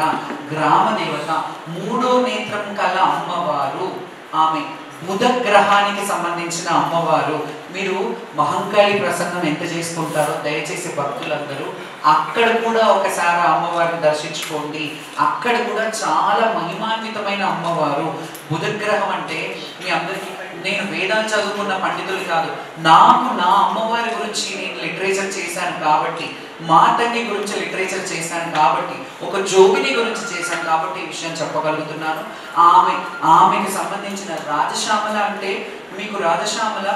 గ్రామ దేవత, 3వ నేత్రం కల అమ్మవారు. ఆమె బుధగ్రహానికి సంబంధించిన అమ్మవారు. మీరు మహంకాళి ప్రసంగం ఎంత చేసుకుంటారో దయచేసి భక్తులందరూ అక్కడ కూడా ఒకసారి అమ్మవారిని దర్శించుకోండి. అక్కడ కూడా చాలా మహిమాన్వితమైన అమ్మవారు. బుధగ్రహం అంటే మీ అందరికీ, నేను వేదాలు చదువుకున్న పండితులు కాదు, నాకు నా అమ్మవారి గురించి నేను లిటరేచర్ చేశాను కాబట్టి, మాతంగి గురించి లిటరేచర్ చేశాను కాబట్టి, ఒక జోగిని గురించి చేశాను కాబట్టి ఈ విషయం చెప్పగలుగుతున్నాను. ఆమెకి సంబంధించిన రాజశ్యామల అంటే మీకు రాజశ్యామల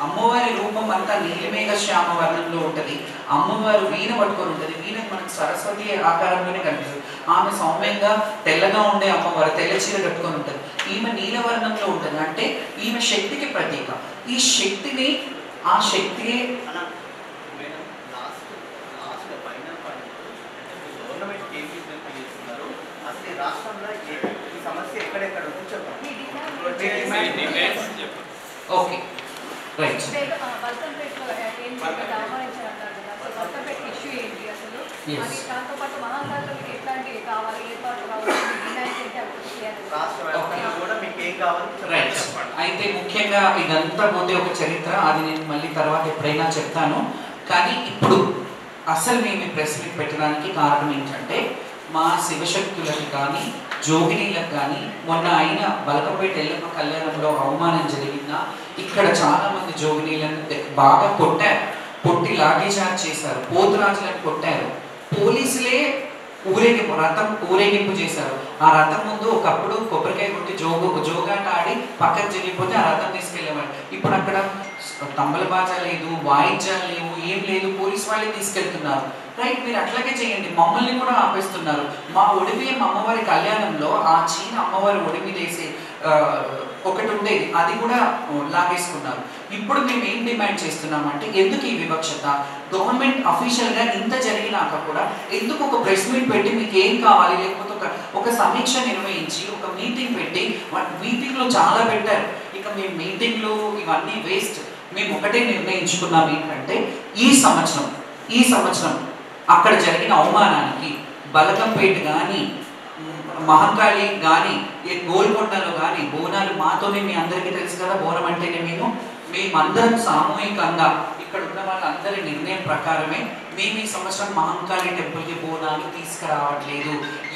అమ్మవారి రూపం అంతా నీలిమేఘ శ్యామ వర్ణంలో ఉంటుంది. అమ్మవారు వీణ పట్టుకొని ఉంటుంది. వీణ మనకు సరస్వతి ఆకారంలోనే కనిపిస్తుంది. ఆమె సౌమ్యంగా తెల్లగా ఉండే అమ్మవారు, తెల్ల చీర కట్టుకొని ఉంటుంది. ఈమె నీలవర్ణంలో ఉంటుంది. అంటే ఈమె శక్తికి ప్రతీక. ఈ శక్తిని, ఆ శక్తియే ఓకే రైట్. అయితే ముఖ్యంగా ఇదంతా పోతే ఒక చరిత్ర, అది నేను మళ్ళీ తర్వాత ఎప్పుడైనా చెప్తాను. కానీ ఇప్పుడు అసలు మేము ప్రెస్ మీట్ పెట్టడానికి కారణం ఏంటంటే, మా శివశక్తులకు కానీ జోగినీలకు కానీ మొన్న అయిన బలకంపేట ఎల్లమ్మ కళ్యాణంలో అవమానం జరిగిందా? ఇక్కడ చాలామంది జోగినీలను బాగా కొట్టారు, కొట్టి లాఠీచార్జ్ చేశారు, పోతురాజులను కొట్టారు. పోలీసులే రథం ఊరేగింపు చేశారు. ఆ రథం ముందు ఒకప్పుడు కొబ్బరికాయ కొట్టి జోగాట ఆడి పక్కకు జరిగిపోతే ఆ రథం తీసుకెళ్ళేవారు. ఇప్పుడు అక్కడ తమ్మల బాజా లేదు, వాయిద్యాలు లేవు, ఏం లేదు, పోలీసు వాళ్ళే తీసుకెళ్తున్నారు. రైట్, మీరు అట్లాగే చేయండి. మమ్మల్ని కూడా ఆపేస్తున్నారు. మా ఒడిబియ్యం అమ్మవారి కళ్యాణంలో ఆ చీన అమ్మవారి ఒడిమి వేసే ఒకటి ఉండేది, అది కూడా లాగేసుకున్నారు. ఇప్పుడు మేము ఏం డిమాండ్ చేస్తున్నామంటే, ఎందుకు ఈ వివక్షత? గవర్నమెంట్ అఫీషియల్గా ఇంత జరిగినాక కూడా ఎందుకు ఒక ప్రెస్ మీట్ పెట్టి మీకు ఏం కావాలి, లేకపోతే ఒక సమీక్ష నిర్వహించి ఒక మీటింగ్ పెట్టి, మీటింగ్లో చాలా పెట్టారు. ఇక మేము మీటింగ్లు ఇవన్నీ వేస్ట్. మేము ఒకటే నిర్ణయించుకున్నాం ఏంటంటే, ఈ సంవత్సరం అక్కడ జరిగిన అవమానానికి బలకంపేట కానీ మహంకాళి కానీ గోల్కొండలో కానీ బోనాలు మాతోనే, మీ అందరికీ తెలుసు కదా బోనం అంటేనే మేమందరం సామూహికంగా ఇక్కడ ఉన్న వాళ్ళందరి నిర్ణయం ప్రకారమే మేము ఈ సంవత్సరం మహంకాళి టెంపుల్కి బోనాలు తీసుకురావట్లేదు.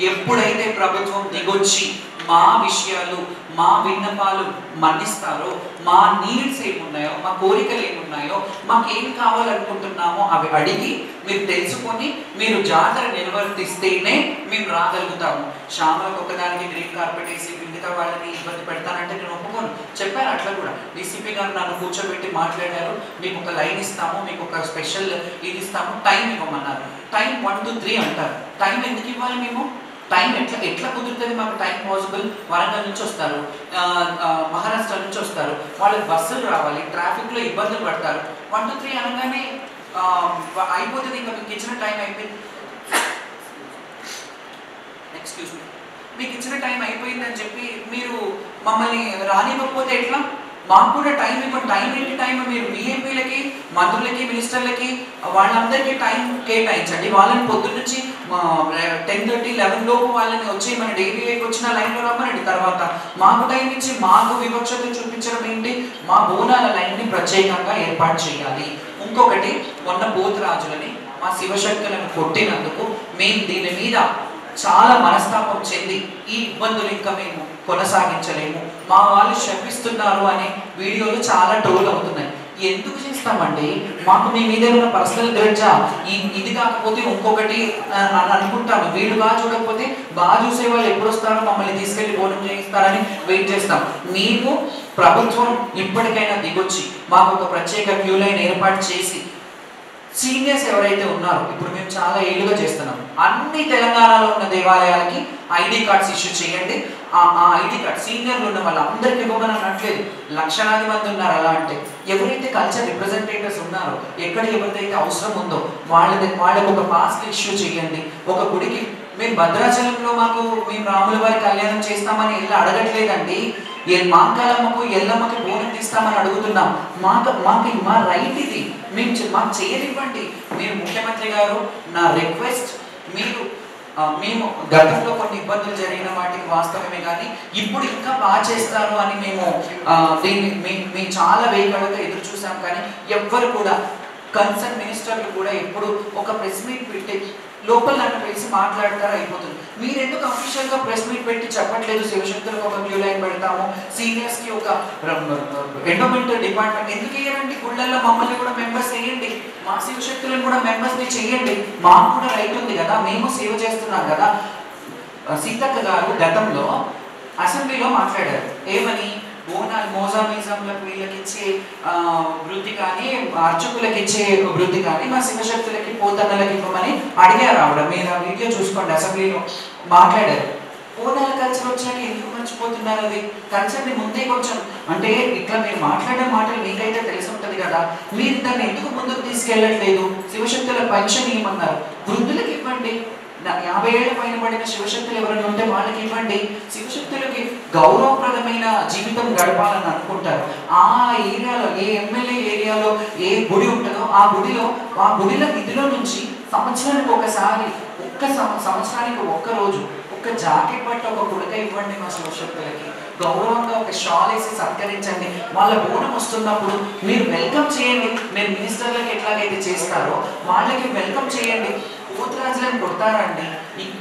ఎప్పుడైతే ప్రభుత్వం దిగొచ్చి మా విషయాలు, మా విన్నపాలు మన్నిస్తారో, మా నీడ్స్ ఏమున్నాయో, మా కోరికలు ఏమున్నాయో, మాకేం కావాలనుకుంటున్నామో అవి అడిగి మీరు తెలుసుకొని మీరు జాతర నిర్వర్తిస్తేనే మేము రాగలుగుతాము. శ్యామలకు ఒకదానికి గ్రీన్ కార్పెట్ వేసి మిగతా వాళ్ళని ఇబ్బంది పెడతానంటే నేను ఒప్పుకోను. చెప్పాను అట్లా కూడా. డీసీపీ గారు నన్ను కూర్చోబెట్టి మాట్లాడారు, మీకు ఒక లైన్ ఇస్తాము, మీకు ఒక స్పెషల్ ఇది ఇస్తాము, టైం ఇవ్వమన్నారు. టైం 1 to 3 అంటారు. టైం ఎందుకు ఇవ్వాలి మేము? టైం ఎట్లా కుదురుతుంది మాకు? Time possible. వరంగల్ నుంచి వస్తారు, మహారాష్ట్ర నుంచి వస్తారు, వాళ్ళకి బస్సులు రావాలి, ట్రాఫిక్లో ఇబ్బందులు పడతారు. 1 to 3 అనగానే అయిపోతుంది, ఇంకా మీకు ఇచ్చిన టైం అయిపోయింది. ఎక్స్క్యూజ్ మీ, మీకు ఇచ్చిన టైం అయిపోయిందని చెప్పి మీరు మమ్మల్ని రానివ్వకపోతే ఎట్లా? మాకు కూడా టైం ఇవ్వండి. టైం ఏంటి టైం? మీరు విఐపీలకి, మంత్రులకి, మినిస్టర్లకి వాళ్ళందరికీ టైం కేటాయించండి. వాళ్ళని పొద్దున్న నుంచి 10:30, 11 లోపు వాళ్ళని వచ్చి మన డైరీకి వచ్చిన లైన్లో రమ్మనండి. తర్వాత మాకు టైం ఇచ్చి మాకు వివక్షత చూపించడం ఏంటి? మా బోనాల లైన్ని ప్రత్యేకంగా ఏర్పాటు చేయాలి. ఇంకొకటి, మొన్న పోతురాజులని మా శివశక్తులను కొట్టినందుకు మేము దీని మీద చాలా మనస్తాపం చెంది ఈ ఇబ్బందులు ఇంకా మేము కొనసాగించలేము, మా వాళ్ళు శపిస్తున్నారు అనే వీడియోలు చాలా ట్రోల్ అవుతున్నాయి. ఎందుకు చేస్తామండి? మాకు మీ మీద ఏమైనా పర్సనల్ గ్రడ్జా? ఇది కాకపోతే ఇంకొకటి అని అనుకుంటాము. వీళ్ళు బాగా చూడకపోతే బాగా చూసే వాళ్ళు ఎప్పుడు వస్తారో మమ్మల్ని తీసుకెళ్లి బోనం చేయిస్తారని వెయిట్ చేస్తాం. మేము ప్రభుత్వం ఇప్పటికైనా దిగొచ్చి మాకు ఒక ప్రత్యేక క్యూ లైన్ ఏర్పాటు చేసి, సీనియర్స్ ఎవరైతే ఉన్నారో, ఇప్పుడు మేము చాలా ఏళ్ళుగా చేస్తున్నాం, అన్ని తెలంగాణలో ఉన్న దేవాలయాలకి ఐడి కార్డ్స్ ఇష్యూ చేయండి. ఆ ఐడి కార్డ్ సీనియర్లు ఉన్న వాళ్ళందరికీ ఇవ్వమని అనట్లేదు, లక్షలాది మంది ఉన్నారు. అలా అంటే ఎవరైతే కల్చర్ రిప్రజెంటేటివ్స్ ఉన్నారో, ఎక్కడ ఎవరిదైతే అవసరం ఉందో వాళ్ళకి ఒక పాస్ ఇష్యూ చేయండి. ఒక గుడికి మేము భద్రాచలంలో మేము రాముల వారి కళ్యాణం చేస్తామని వెళ్ళి అడగట్లేదండి. మాంకాలమ్మకు, ఎల్లమ్మకి బోనం తీస్తామని అడుగుతున్నాం. మా రైట్ ఇది. మాకు చేయనివ్వండి. మీరు ముఖ్యమంత్రి గారు, నా రిక్వెస్ట్, మేము గతంలో కొన్ని ఇబ్బందులు జరిగిన వాటికి వాస్తవమే, కానీ ఇప్పుడు ఇంకా బాగా చేస్తారు అని మేము చాలా వేగంగా ఎదురు చూసాం. కానీ ఎవ్వరు కూడా, కన్సర్న్ మినిస్టర్లు కూడా ఎప్పుడు ఒక ప్రెస్ మీట్ పెట్టి లోపల నన్ను కలిసి మాట్లాడతారు, అయిపోతుంది. మీరు ఎందుకు అఫీషియల్గా ప్రెస్ మీట్ పెట్టి చెప్పట్లేదు? శివశక్తులకు ఒక క్యూ లైన్ పెడతాము, సీనియర్స్కి ఒక ఎండోమెంట్ డిపార్ట్మెంట్ ఎందుకు వేయరండి? గుళ్ళల్లో మమ్మల్ని కూడా మెంబర్స్ వేయండి, మా శివశక్తులను కూడా మెంబర్స్ని చేయండి. మాకు కూడా రైట్ ఉంది కదా, మేము సేవ చేస్తున్నాం కదా. సీతక్క గారు గతంలో అసెంబ్లీలో మాట్లాడారు, ఏమని? మోజామిజంలకు వీళ్ళకి ఇచ్చే వృత్తి కానీ, అర్చకులకి ఇచ్చే వృత్తి కానీ మా శివశక్తులకి, పోతన్నలకి ఇవ్వమని అడిగారు ఆవిడ. మీరు ఆ వీడియో చూసుకోండి, అసెంబ్లీలో మాట్లాడారు. పోతన్న కల్చర్ వచ్చాక ఎందుకు మర్చిపోతున్నారు? అది కల్చర్ని ముందే కొంచెం, అంటే ఇట్లా మీరు మాట్లాడే మాటలు మీకైతే తెలిసి ఉంటుంది కదా, మీరు దాన్ని ఎందుకు ముందుకు తీసుకెళ్ళట్లేదు? శివశక్తుల పెన్షన్ ఇవ్వమన్నారు, వృద్ధులకు ఇవ్వండి. 50 ఏళ్ల పైన పడిన శివశక్తులు ఎవరైనా ఉంటే వాళ్ళకి ఇవ్వండి. శివశక్తులకి గౌరవప్రదమైన జీవితం గడపాలని అనుకుంటారు. ఆ ఏరియాలో, ఏ ఎమ్మెల్యే ఏరియాలో ఏ గుడి ఉంటుందో ఆ గుడిలో నిధిలో నుంచి సంవత్సరానికి ఒకసారి, సంవత్సరానికి ఒక్కరోజు ఒక జాకెట్ బట్టి ఒక గుడక ఇవ్వండి మా శివశక్తులకి. గౌరవంగా ఒక షాల్ వేసి సత్కరించండి. వాళ్ళ బోనం వస్తున్నప్పుడు మీరు వెల్కమ్ చేయండి. మీరు మినిస్టర్లకు ఎట్లాగైతే చేస్తారో వాళ్ళకి వెల్కమ్ చేయండి. పోతురాజులను కొడతారండి?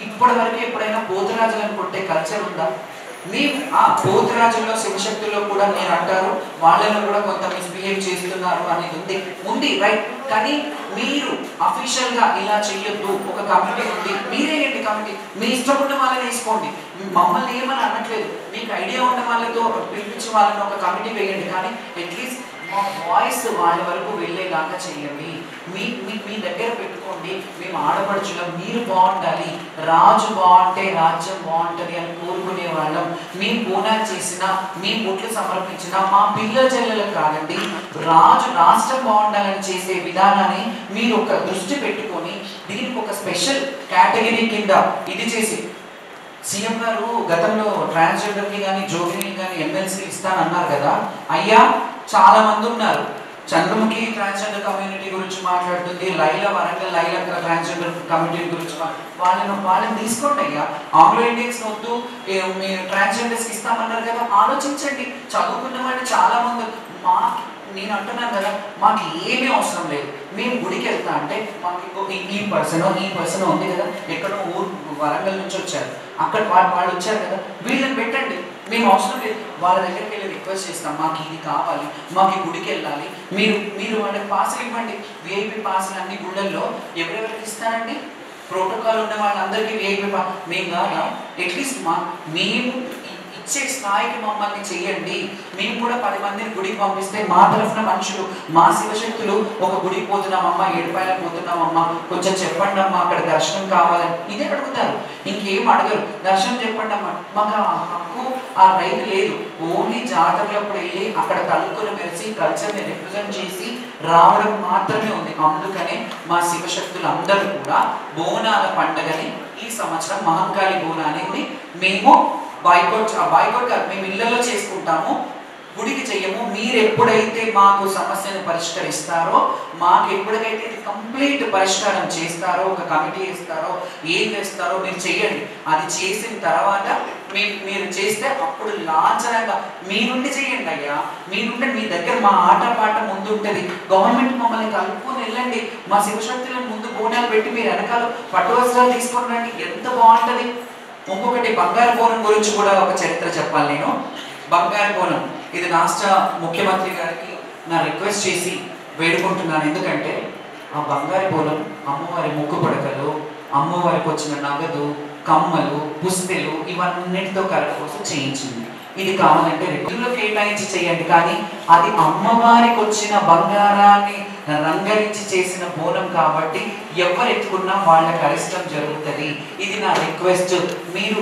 ఇప్పటి వరకు ఎప్పుడైనా పోతురాజులను కొట్టే కల్చర్ ఉందా? మేము పోతురాజుల్లో, శివశక్తుల్లో కూడా మీరు అంటారు వాళ్ళలో కూడా కొంత మిస్బిహేవ్ చేస్తున్నారు అనేది ఉంది, రైట్. కానీ మీరు అఫీషియల్గా ఇలా చెయ్యొద్దు, ఒక కమిటీ ఉంది, మీరేంటి కమిటీ? మీ ఇష్టం ఉన్న వాళ్ళని వేసుకోండి, మమ్మల్ని ఏమని అనట్లేదు. మీకు ఐడియా ఉన్న వాళ్ళతో పిలిపించి వాళ్ళని ఒక కమిటీ వేయండి, కానీ అట్లీస్ట్ మా వాయిస్ వాళ్ళ వరకు వెళ్ళేలాగా చెయ్యండి. మీ దగ్గర పెట్టుకోండి. మేము ఆడపడుచులం, మీరు బాగుండాలి, రాజు బాగుంటే రాజ్యం బాగుంటుంది అని కోరుకునే వాళ్ళం. మేము బోనాలు చేసినా, మేము బొట్లు సమర్పించినా మా పిల్లల చెల్లెలకు కాదండి, రాష్ట్రం బాగుండాలని చేసే విధానాన్ని మీరు ఒక దృష్టి పెట్టుకొని దీనికి ఒక స్పెషల్ కేటగిరీ కింద ఇది చేసి, సీఎం గారు గతంలో ట్రాన్స్జెండర్కి కానీ జోగిని కానీ ఎమ్మెల్సీ ఇస్తానన్నారు కదా. అయ్యా, చాలా మంది ఉన్నారు. చంద్రముఖి ట్రాన్స్జెండర్ కమ్యూనిటీ గురించి మాట్లాడుతుంది, వరంగల్ లైలా ట్రాన్స్జెండర్ కమ్యూనిటీ గురించి వాళ్ళని తీసుకోండి అయ్యా. ఆంగ్లో ఇండియన్స్ వద్దు, మీరు ట్రాన్స్జెండర్స్కి ఇస్తామన్నారు కదా, ఆలోచించండి. చదువుకున్న వాళ్ళు చాలా మంది. నేను అంటున్నాను కదా, మాకు ఏమీ అవసరం లేదు. మేము గుడికి వెళ్తా అంటే మాకు ఈ పర్సన్ ఉంది కదా, ఎక్కడో వరంగల్ నుంచి వచ్చారు, అక్కడ వాళ్ళు వచ్చారు కదా, వీళ్ళని పెట్టండి. మేము అవసరం లేదు, వాళ్ళ దగ్గరికి వెళ్ళి రిక్వెస్ట్ చేస్తాం, మాకు ఇది కావాలి, మాకు ఈ గుడికి వెళ్ళాలి, మీరు వాళ్ళకి పాసులు ఇవ్వండి. విఐపి పాసులు అన్ని గుళ్ళల్లో ఎవరెవరికి ఇస్తారండి? ప్రోటోకాల్ ఉన్న వాళ్ళందరికీ విఐపి మేము కాదా? అట్లీస్ట్ మేము ఇచ్చే స్థాయికి మమ్మల్ని చెయ్యండి. మేము కూడా 10 మందిని గుడికి పంపిస్తే మా తరఫున మనుషులు, మా శివశక్తులు ఒక గుడికి పోతున్నామమ్మా, ఏడుపాయలకు పోతున్నామమ్మా, కొంచెం చెప్పండి అమ్మా, అక్కడ దర్శనం కావాలని ఇదే అడుగుతారు. ఇంకేం అడగరు. దర్శనం చెప్పండి అమ్మా. మాకు ఆ హక్కు, ఆ రైట్ లేదు. ఓన్లీ జాతరలప్పుడు వెళ్ళి అక్కడ తలుపులు మెరిసి కల్చర్ని రిప్రజెంట్ చేసి రావడం మాత్రమే ఉంది. అందుకనే మా శివశక్తులు అందరూ కూడా బోనాల పండుగని ఈ సంవత్సరం మహంకాళి బోనాన్ని మేము బాయ్కాట్ కాదు, మేము ఇళ్లలో చేసుకుంటాము, గుడికి చెయ్యము. మీరు ఎప్పుడైతే మాకు సమస్యను పరిష్కరిస్తారో, మాకు ఎప్పుడైతే కంప్లీట్ పరిష్కారం చేస్తారో, ఒక కమిటీ ఇస్తారో, ఏం చేస్తారో మీరు చెయ్యండి. అది చేసిన తర్వాత మీరు చేస్తే అప్పుడు లాంఛనంగా మీ నుండి చెయ్యండి అయ్యా. మీ నుండి మీ దగ్గర మా ఆట పాట ముందు ఉంటుంది. గవర్నమెంట్ మమ్మల్ని కలుపుకొని వెళ్ళండి. మా శివశక్తులను ముందు బోనాలు పెట్టి మీరు వెనకాల పట్టు వస్త్రాలు తీసుకొని రండి. ఎంత బాగుంటుంది. ఇంకొకటి బంగారు బోనం గురించి కూడా ఒక చరిత్ర చెప్పాలి నేను. బంగారు బోనం ఇది రాష్ట్ర ముఖ్యమంత్రి గారికి నా రిక్వెస్ట్ చేసి వేడుకుంటున్నాను. ఎందుకంటే ఆ బంగారు బోనం అమ్మవారి ముక్కు పడకలు, అమ్మవారికి వచ్చిన నగదు, కమ్మలు, పుస్తెలు ఇవన్నిటితో కోసం చేయించింది. ఇది కావాలంటే రెగ్యులర్ కేటాయించి చేయండి. కానీ అది అమ్మవారికి వచ్చిన బంగారాన్ని రంగరించి చేసిన బోనం కాబట్టి ఎవరు ఎత్తుకున్నా వాళ్ళకి అరిష్టం జరుగుతుంది. ఇది నా రిక్వెస్ట్. మీరు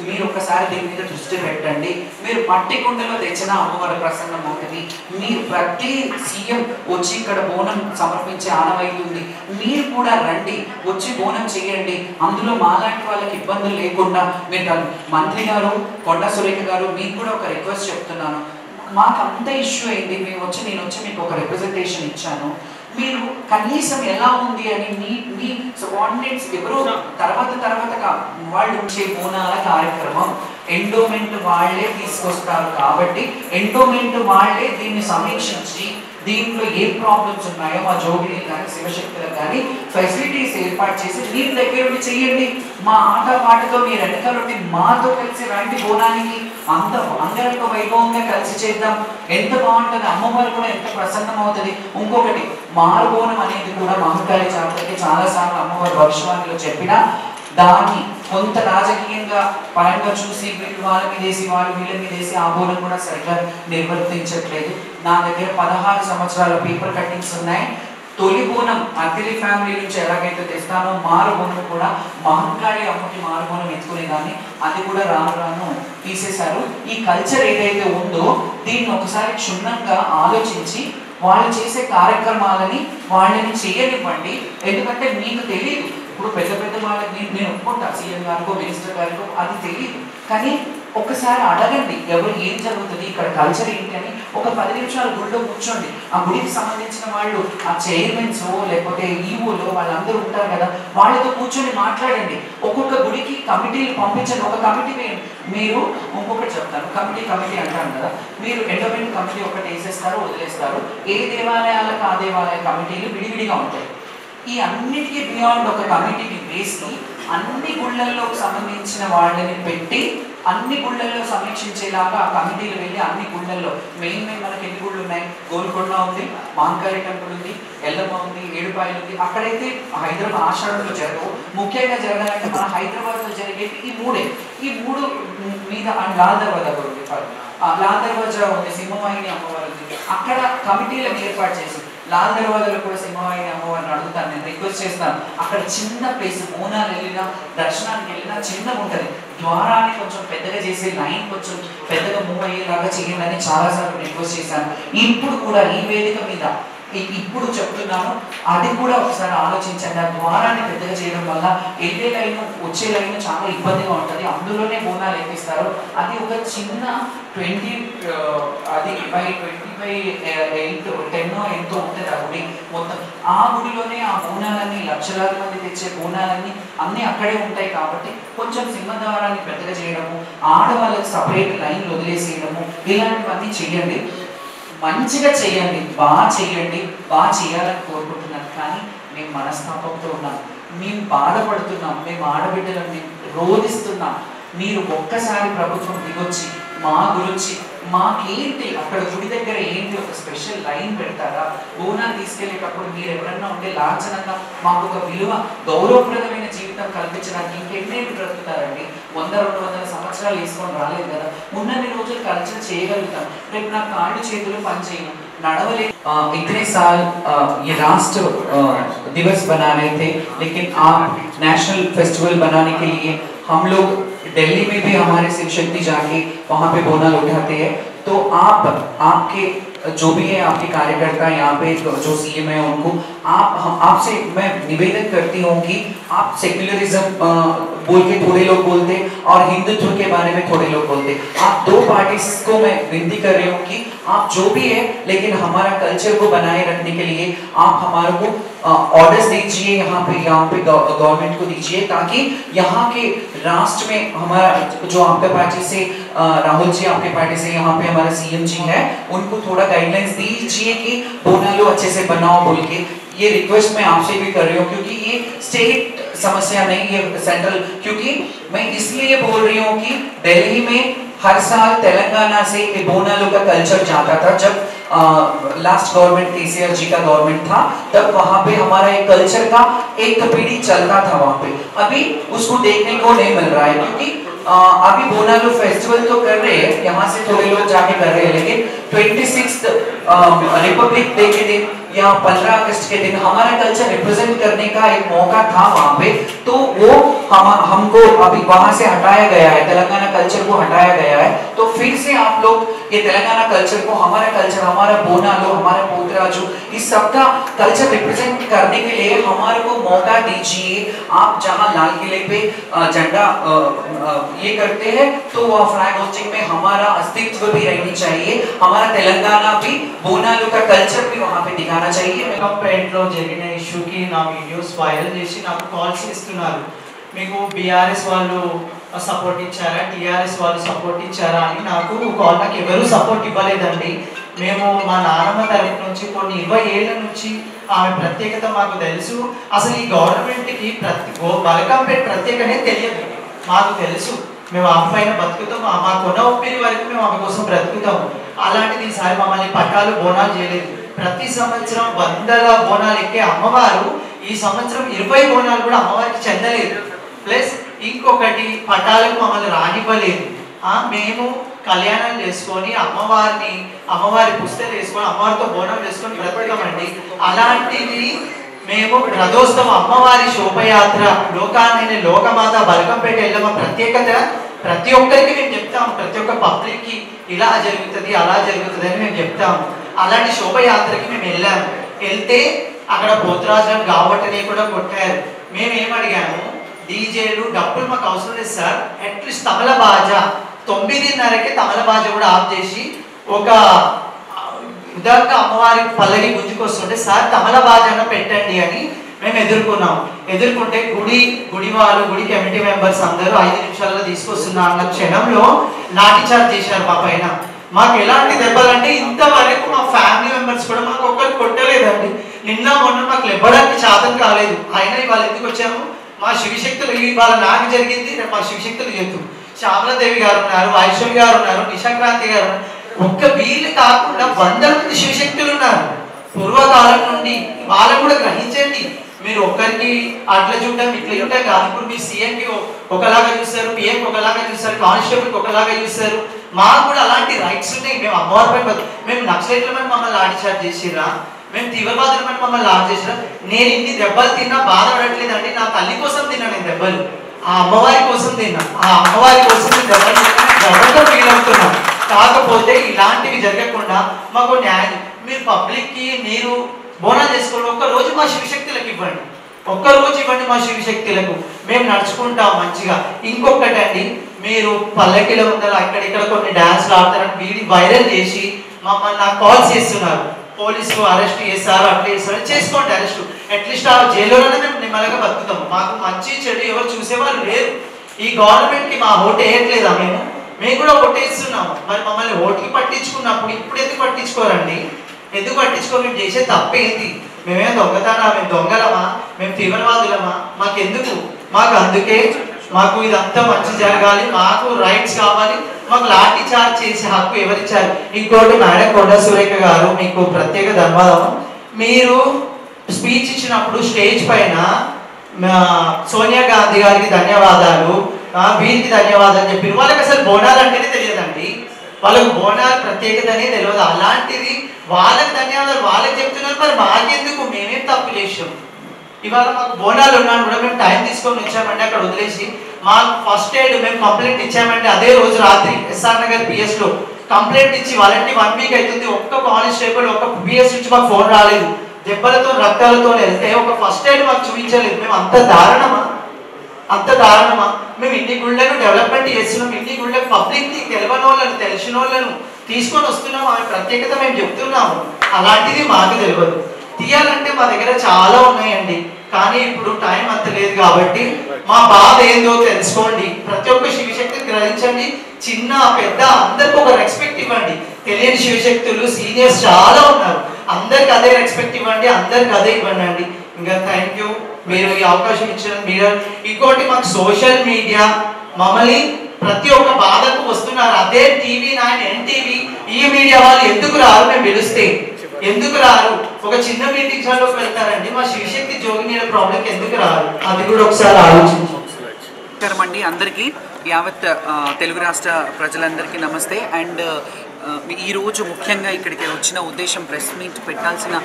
మీరు ఒకసారి దీని మీద దృష్టి పెట్టండి. మీరు మట్టి కుండలో తెచ్చిన అమ్మవారి ప్రసన్నం అవుతుంది. మీరు ప్రతి సీఎం వచ్చి ఇక్కడ బోనం సమర్పించే ఆనవాయితుంది. మీరు కూడా రండి, వచ్చి బోనం చేయండి. అందులో మాలాంటి వాళ్ళకి ఇబ్బందులు లేకుండా మీరు మంత్రి గారు, కొండ సురేఖ గారు, మీకు కూడా ఒక రిక్వెస్ట్ చెప్తున్నాను. మాకు అంత ఇష్యూ అయింది, నేను వచ్చి మీకు ఒక రిప్రజెంటేషన్ ఇచ్చాను. మీరు కనీసం ఎలా ఉంది అని మీ సబార్డినేట్స్ ఎవరో తర్వాత వాళ్ళు వచ్చే బోనాల కార్యక్రమం ఎండోమెంట్ వాళ్ళే తీసుకొస్తారు. కాబట్టి ఎండోమెంట్ వాళ్ళే దీన్ని సమీక్షించి దీంట్లో ఏ ప్రాబ్లమ్స్ ఉన్నాయో మా జోగిని కానీ శివశక్తులకు కానీ ఫెసిలిటీస్ ఏర్పాటు చేసి మీరు దగ్గర ఉండి చెయ్యండి. మా ఆట పాటతో మీరు వెనకాల ఉండి మాతో కలిసి రండి బోనానికి. అంత అంగరంగ వైభవంగా కలిసి చేద్దాం. ఎంత బాగుంటుంది. అమ్మవారు కూడా ఎంత ప్రసన్నం అవుతుంది. ఇంకొకటి మారుబోనం అనేది కూడా మహంకాళి జాతరకి చాలాసార్లు అమ్మవారి భవిష్యవాణిలో చెప్పినా దాన్ని కొంత రాజకీయంగా పరంగా చూసి వీళ్ళు వాళ్ళ మీదేసి వాళ్ళు వీళ్ళ మీదేసి ఆ బోనం కూడా సరిగ్గా నిర్వర్తించట్లేదు. నా దగ్గర 16 సంవత్సరాల పేపర్ కట్టింగ్స్ ఉన్నాయి. తొలి బోనం అతిలి ఫ్యామిలీ నుంచి ఎలాగైతే తెస్తానో మారు బోనం కూడా మహంకాళి అమ్మకి మారు బోనం ఎత్తుకునేదాన్ని, అది కూడా రాను తీసేశారు. ఈ కల్చర్ ఏదైతే ఉందో దీన్ని ఒకసారి క్షుణ్ణంగా ఆలోచించి వాళ్ళు చేసే కార్యక్రమాలని వాళ్ళని చేయనివ్వండి. ఎందుకంటే మీకు తెలియదు. ఇప్పుడు పెద్ద వాళ్ళకి నేను ఒప్పుకుంటా, సీఎం గారికో మినిస్టర్ గారికో అది తెలియదు. కానీ ఒకసారి అడగండి ఎవరు ఏం జరుగుతుంది, ఇక్కడ కల్చర్ ఏంటి అని. ఒక 10 నిమిషాలు గుడిలో కూర్చోండి. ఆ గుడికి సంబంధించిన వాళ్ళు, ఆ చైర్మన్స్ లేకపోతే ఈవోలో వాళ్ళందరూ ఉంటారు కదా, వాళ్ళతో కూర్చొని మాట్లాడండి. ఒక్కొక్క గుడికి కమిటీలు పంపించండి. ఒక కమిటీ మీరు ఇంకొకటి చెప్తాను, కమిటీ అంటారు కదా, మీరు ఎండోమెంట్ కమిటీ ఒకటి వేసేస్తారు, వదిలేస్తారు. ఏ దేవాలయాలకు ఆ దేవాలయ కమిటీలు విడివిడిగా ఉంటాయి. ఈ అన్నిటికీ బియాండ్ ఒక కమిటీని వేసి అన్ని గుళ్ళల్లో సంబంధించిన వాళ్ళని పెట్టి అన్ని గుళ్ళల్లో సమీక్షించేలాగా ఆ కమిటీలు వెళ్ళి అన్ని గుళ్ళల్లో మెయిన్ మనకి ఎన్ని గుళ్ళు ఉన్నాయి, గోల్కొండ ఉంది, మహంకాళి టెంపుల్ ఉంది, ఎల్లమ్మ ఉంది, ఏడుపాయలు ఉంది. అక్కడైతే హైదరాబాద్ ఆషాఢంలో జరగవు. ముఖ్యంగా జరగాలంటే మన హైదరాబాద్లో జరిగేది ఈ మూడు మీద. అండ్ లాల్ దర్వాజా ఉంది, లాల్ దర్వాజా ఉంది, సింహవాహిని అమ్మవారు ఉంది. అక్కడ కమిటీలను ఏర్పాటు చేసి లాల్ దర్వాజాలో కూడా సింహవాహిని అమ్మవారిని అడుగుతాను, నేను రిక్వెస్ట్ చేస్తాను. అక్కడ చిన్న ప్లేస్, బోనాలు వెళ్ళినా దర్శనానికి వెళ్ళినా చిన్నగా ఉంటుంది. ద్వారాన్ని కొంచెం పెద్దగా చేసి లైన్ కొంచెం పెద్దగా మూవ్ అయ్యేలాగా చేయాలని చాలాసార్లు రిక్వెస్ట్ చేశాను. ఇప్పుడు కూడా ఈ వేదిక మీద ఇప్పుడు చెప్తున్నాను, అది కూడా ఒకసారి ఆలోచించండి. ఆ ద్వారాన్ని పెద్దగా చేయడం వల్ల వెళ్ళే లైన్ వచ్చే లైన్ చాలా ఇబ్బందిగా ఉంటుంది. అందులోనే బోనాలు ఎక్కిస్తారు. అది ఒక చిన్న 20/8 ఎంతో ఉంటుంది ఆ గుడి మొత్తం. ఆ గుడిలోనే ఆ బోనాలన్నీ లక్షలాది మంది తెచ్చే బోనాలన్నీ అన్నీ అక్కడే ఉంటాయి. కాబట్టి కొంచెం సింహద్వారాన్ని పెద్దగా చేయడము, ఆడవాళ్ళకి సపరేట్ లైన్ వదిలేసేయడము, ఇలాంటివన్నీ చెయ్యండి. మంచిగా చేయండి, బాగా చేయాలని కోరుకుంటున్నాను. కానీ మేము మనస్తాపంతో ఉన్నాం, మేము బాధపడుతున్నాం, మేము ఆడబిడ్డలను మేము రోధిస్తున్నాం. మీరు ఒక్కసారి ప్రభుత్వం దిగొచ్చి మా గురించి మాకేంటి అక్కడ గుడి దగ్గర ఏంటి ఒక స్పెషల్ లైన్ పెడతారా, బోనాలు తీసుకెళ్లేటప్పుడు మీరు ఎవరన్నా ఉంటే లాంఛనంగా మాకు ఒక విలువ గౌరవప్రదమైన జీవితం కల్పించడానికి ఇంకెన్నేళ్ళు బ్రతుకుతారండి? 100-200 సంవత్సరాలు వేసుకొని రాలేదు కదా. ఉన్నన్ని రోజులు కల్చర్ చేయగలుగుతాం. రేపు నా కాళ్ళు చేతులు పనిచేయను, नड़वले इतने साल ये राष्ट्र दिवस बना रहे थे, लेकिन आप नेशनल फेस्टिवल बनाने के लिए हम लोग दिल्ली में भी हमारे शिव शक्ति जाके वहाँ पे बोनल उठाते हैं। तो आप आपके जो भी है आपके कार्यकर्ता यहाँ पे जो सीएम है उनको आपसे मैं निवेदन करती हूँ कि आप सेक्युलरिज्म बोल के थोड़े लोग बोलते और हिंदुत्व के बारे में थोड़े लोग बोलते, आप दो पार्टीज को मैं विनती कर रही हूँ कि आप जो भी है लेकिन हमारा कल्चर को बनाए रखने के लिए आप हमारे को ऑर्डर्स दीजिए, यहाँ पे गवर्नमेंट को दीजिए, ताकि यहाँ के राष्ट्र में हमारा जो आपके पार्टी से राहुल जी आपके पार्टी से यहाँ पे हमारा सीएम जी है, उनको थोड़ा गाइडलाइंस दीजिए कि बोनालो अच्छे से बनाओ बोल के। ये रिक्वेस्ट मैं आपसे भी कर रही हूँ क्योंकि ये स्टेट समस्या नहीं है, सेंट्रल। क्योंकि मैं इसलिए बोल रही हूँ कि दिल्ली में हर साल तेलंगाना से बोनालो का कल्चर जाता था। जब लास्ट गवर्नमेंट केसीआर जी का गवर्नमेंट था तब वहाँ पे हमारा एक कल्चर का एक पीढ़ी चलता था वहाँ पे। अभी उसको देखने को नहीं मिल रहा है क्योंकि अभी बोनालो फेस्टिवल तो कर रहे हैं, यहाँ से थोड़े लोग जाके कर रहे हैं, लेकिन 26 रिपब्लिक डे के दिन या 15 अगस्त के दिन हमारा कल्चर रिप्रेजेंट करने का एक मौका था वहाँ पे, तो वो हमको अभी वहाँ से हटाया गया है, तेलंगाना कल्चर को हटाया गया है। तो फिर से आप लोग ये तेलंगाना कल्चर को, हमारा कल्चर, हमारा बोनालो, हमारा पोतराजू, इस सबका कल्चर रिप्रेजेंट करने के लिए हमारे को मौका दीजिए। आप जहाँ लाल किले पे झंडा ये करते हैं तो वह फ्लैग होस्टिंग में हमारा अस्तित्व भी रहनी चाहिए, हमारा तेलंगाना भी बोनालो का कल्चर भी वहाँ पे दिखाना चाहिए। కంపేట్లో జరిగిన ఇష్యూకి నా వీడియోస్ వైరల్ చేసి నాకు కాల్స్ ఇస్తున్నారు, మీకు బీఆర్ఎస్ వాళ్ళు సపోర్ట్ ఇచ్చారా, టీఆర్ఎస్ వాళ్ళు సపోర్ట్ ఇచ్చారా అని నాకు కాల్. నాకు ఎవరు సపోర్ట్ ఇవ్వలేదండి. మేము మా నాన్నమ్మ తరఫు నుంచి కొన్ని 20 ఏళ్ల నుంచి ఆమె ప్రత్యేకత మాకు తెలుసు. అసలు ఈ గవర్నమెంట్కి బలకంపేట ప్రత్యేకనే తెలియదు, మాకు తెలుసు. మేము ఆమె పైన బతుకుతాం, మా కొన ఒప్పిరి వరకు మేము ఆమె కోసం బ్రతుకుతాము. అలాంటిది ఈసారి మమ్మల్ని పట్టాలు బోనాలు చేయలేదు. ప్రతి సంవత్సరం 100 బోనాలు ఎక్కే అమ్మవారు ఈ సంవత్సరం 20 బోనాలు కూడా అమ్మవారికి చెందలేదు. ప్లస్ ఇంకొకటి పట్టాలకు మమ్మల్ని రానివ్వలేదు. మేము కళ్యాణం చేసుకొని అమ్మవారి పుస్తలు వేసుకొని అమ్మవారితో బోనం వేసుకొని బ్రతకమండి. అలాంటిది మేము రథోత్సవం అమ్మవారి శోభయాత్ర లోకాన్ని లోకమాత బలకంపేట ఎల్లమ్మ ప్రత్యేకత ప్రతి ఒక్కరికి మేము చెప్తాము. ప్రతి ఒక్క పబ్లిక్కి ఇలా జరుగుతుంది అలా జరుగుతుంది అని మేము చెప్తాము. అలాంటి శోభయాత్రకి మేము వెళ్ళాము. వెళ్తే అక్కడ పోతురాజులను గావట్టనే కూడా కొట్టారు. మేము ఏమడిగాము, డీజేలు డబ్బులు మాకు అవసరం లేదు సార్, అట్లీస్ట్ తమల బాజా 9:30కి తమల బాజా కూడా ఆఫ్ చేసి ఒక ఉదాహరణ అమ్మవారి పల్లకి గుంజుకొస్తుంటే సార్ తమల బాజాన పెట్టండి అని మేము ఎదుర్కొంటే గుడి వాళ్ళు గుడి కమిటీ మెంబర్స్ అందరూ 5 నిమిషాల్లో తీసుకొస్తున్నా అన్న క్షణంలో లాఠీ చార్జ్ చేశారు మా పైన. మాకు ఎలాంటి దెబ్బలంటే ఇంతవరకు మా ఫ్యామిలీ మెంబర్స్ కూడా మాకు ఒక్కరు కొట్టలేదండి. నిన్న మొన్న మాకు లెబ్బడానికి శాతం కాలేదు. అయినా ఇవాళ ఎందుకు వచ్చాము, మా శివశక్తులు ఇవాళ నాకు జరిగింది, రేపు మా శివశక్తులు చెప్తూ శ్యామలాదేవి గారు ఉన్నారు, వైష్ణవి గారు ఉన్నారు, నిశాక్రాంతి గారు, ఒక్క వీళ్ళు కాకుండా 100 మంది శివశక్తులు ఉన్నారు పూర్వకాలం నుండి. వాళ్ళని కూడా గ్రహించండి. మీరు ఒక్కరికి అట్లా చూడడం ఇట్లా చూడటం కాదు. ఇప్పుడు మీరు సీఎంకి ఒకలాగా చూస్తారు, పిఎంకి ఒకలాగా చూస్తారు, కానిస్టేబుల్కి ఒకలాగా చూస్తారు. మాకు కూడా అలాంటి రైట్స్ ఉన్నాయి. మేము అమ్మవారిపై మేము నక్సలైట్లమని మమ్మల్ని లాఠీ చార్జ్ చేసిరా, మేము తీవ్రవాదులమని మమ్మల్ని లాఠీ చేసిరా. నేను ఇన్ని దెబ్బలు తిన్నా బాధపడట్లేదండి. నా తల్లి కోసం తిన్నా నేను దెబ్బలు, ఆ అమ్మవారి కోసం తిన్నా, ఆ అమ్మవారి కోసం దెబ్బలు గర్వంతో ఫీల్ అవుతున్నాను. కాకపోతే ఇలాంటివి జరగకుండా మాకు న్యాయం, మీరు పబ్లిక్కి మీరు బోనాలు చేసుకోండి, ఒక్కరోజు మా శివశక్తులకు ఇవ్వండి, ఒక్కరోజు ఇవ్వండి మా శివశక్తులకు, మేము నడుచుకుంటాం మంచిగా. ఇంకొకటి అండి, మీరు పల్లకిల ముందర అక్కడిక్కడ కొన్ని డ్యాన్స్లు ఆడతారని వీడియో వైరల్ చేసి మమ్మల్ని నాకు కాల్స్ చేస్తున్నారు. పోలీసులు అరెస్ట్ చేస్తారు, అట్లా చేస్తారు, చేసుకోండి అరెస్ట్. అట్లీస్ట్ ఆ జైల్లోనే మేము నిమ్మలంగా బతుకుతాము. మాకు మంచి చెడు ఎవరు చూసేవాళ్ళు లేరు. ఈ గవర్నమెంట్కి మా ఓటు వేయట్లేదా? మేము కూడా ఓటేస్తున్నాము. మరి మమ్మల్ని ఓటుకి పట్టించుకున్నప్పుడు ఇప్పుడు ఎందుకు పట్టించుకోరండి? ఎందుకు పట్టించుకోరు? మేము చేసే తప్పేంటి? మేమేం దొంగతనా? మేము దొంగలమా? మేము తీవ్రవాదులమా? మాకెందుకు? మాకు అందుకే మాకు ఇదంతా మంచి జరగాలి, మాకు రైట్స్ కావాలి, మాకు లాఠీ చార్జ్ చేసే హక్కు ఎవరిచ్చారు? ఇంకోటి మేడం కొండ సురేఖ గారు, మీకు ప్రత్యేక ధన్యవాదం. మీరు స్పీచ్ ఇచ్చినప్పుడు స్టేజ్ పైన సోనియా గాంధీ గారికి ధన్యవాదాలు, వీరికి ధన్యవాదాలు చెప్పారు. వాళ్ళకి అసలు బోనాలు అంటేనే తెలియదండి, వాళ్ళకు బోనాలు ప్రత్యేకతనే తెలియదు. అలాంటిది వాళ్ళకి ధన్యవాదాలు వాళ్ళకి చెప్తున్నారు, మరి మాకెందుకు? మేమేం తప్పు చేసాం? ఇవాళ మాకు బోనాలు ఉన్నాను కూడా మేము టైం తీసుకొని వచ్చామండి, అక్కడ వదిలేసి మాకు ఫస్ట్ ఎయిడ్ మేము కంప్లైంట్ ఇచ్చామంటే అదే రోజు రాత్రి ఎస్ఆర్ నగర్ పిఎస్లో కంప్లైంట్ ఇచ్చి వాళ్ళంటే 1 వీక్ అవుతుంది, ఒక్క కానిస్టేబుల్ ఒక్క పిఎస్ నుంచి మాకు ఫోన్ రాలేదు. దెబ్బలతో రక్తాలతో వెళ్తే ఒక ఫస్ట్ ఎయిడ్ మాకు చూపించలేదు. మేము అంత దారుణమా? మేము ఇన్ని గుళ్ళను డెవలప్మెంట్ చేస్తున్నాం, ఇన్ని గుళ్ళకు పబ్లిక్ని తెలియని వాళ్ళను తెలిసిన వాళ్ళను తీసుకొని వస్తున్నాము, ఆమె ప్రత్యేకత మేము చెప్తున్నాము. అలాంటిది మాకు తెలియదు. తీయాలంటే మా దగ్గర చాలా ఉన్నాయండి, కానీ ఇప్పుడు టైం అంత లేదు కాబట్టి మా బాధ ఏందో తెలుసుకోండి. ప్రతి ఒక్క శివశక్తిని గ్రహించండి, చిన్న పెద్ద అందరికి ఒక రెస్పెక్ట్ ఇవ్వండి. తెలియని శివశక్తులు సీనియర్స్ చాలా ఉన్నారు, అందరికి అదే రెస్పెక్ట్ ఇవ్వండి, అందరికి అదే ఇవ్వండి అండి. ఇంకా థ్యాంక్ యూ మీరు ఈ అవకాశం ఇచ్చిన మీరు. ఇంకోటి మాకు సోషల్ మీడియా మమ్మల్ని ప్రతి ఒక్క బాధకు వస్తున్నారు. అదే TV9 NTV ఈ మీడియా వాళ్ళు ఎందుకు రారు? మేము పిలిస్తే ఎందుకు రారు? ఒక చిన్న మీటింగ్ హాల్లోకి వెళ్తారండి, మా శివశక్తి జోగినీల ప్రాబ్లంకి ఎందుకు రారు? అది కూడా ఒకసారి ఆలోచించండి. అందరికీ యావత్ తెలుగు రాష్ట్ర ప్రజలందరికీ నమస్తే. అండ్ ఈరోజు ముఖ్యంగా ఇక్కడికి వచ్చిన ఉద్దేశం, ప్రెస్ మీట్ పెట్టాల్సిన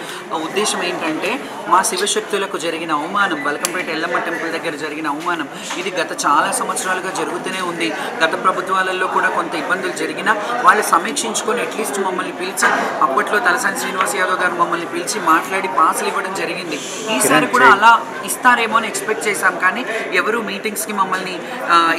ఉద్దేశం ఏంటంటే, మా శివశక్తులకు జరిగిన అవమానం, బల్కంపేట ఎల్లమ్మ టెంపుల్ దగ్గర జరిగిన అవమానం ఇది గత చాలా సంవత్సరాలుగా జరుగుతూనే ఉంది. గత ప్రభుత్వాలలో కూడా కొంత ఇబ్బందులు జరిగినా వాళ్ళు సమీక్షించుకొని అట్లీస్ట్ మమ్మల్ని పిలిచి, అప్పట్లో తలసాని శ్రీనివాస్ యాదవ్ గారు మమ్మల్ని పిలిచి మాట్లాడి పాసులు ఇవ్వడం జరిగింది. ఈసారి కూడా అలా ఇస్తారేమో అని ఎక్స్పెక్ట్ చేశాం, కానీ ఎవరు మీటింగ్స్కి మమ్మల్ని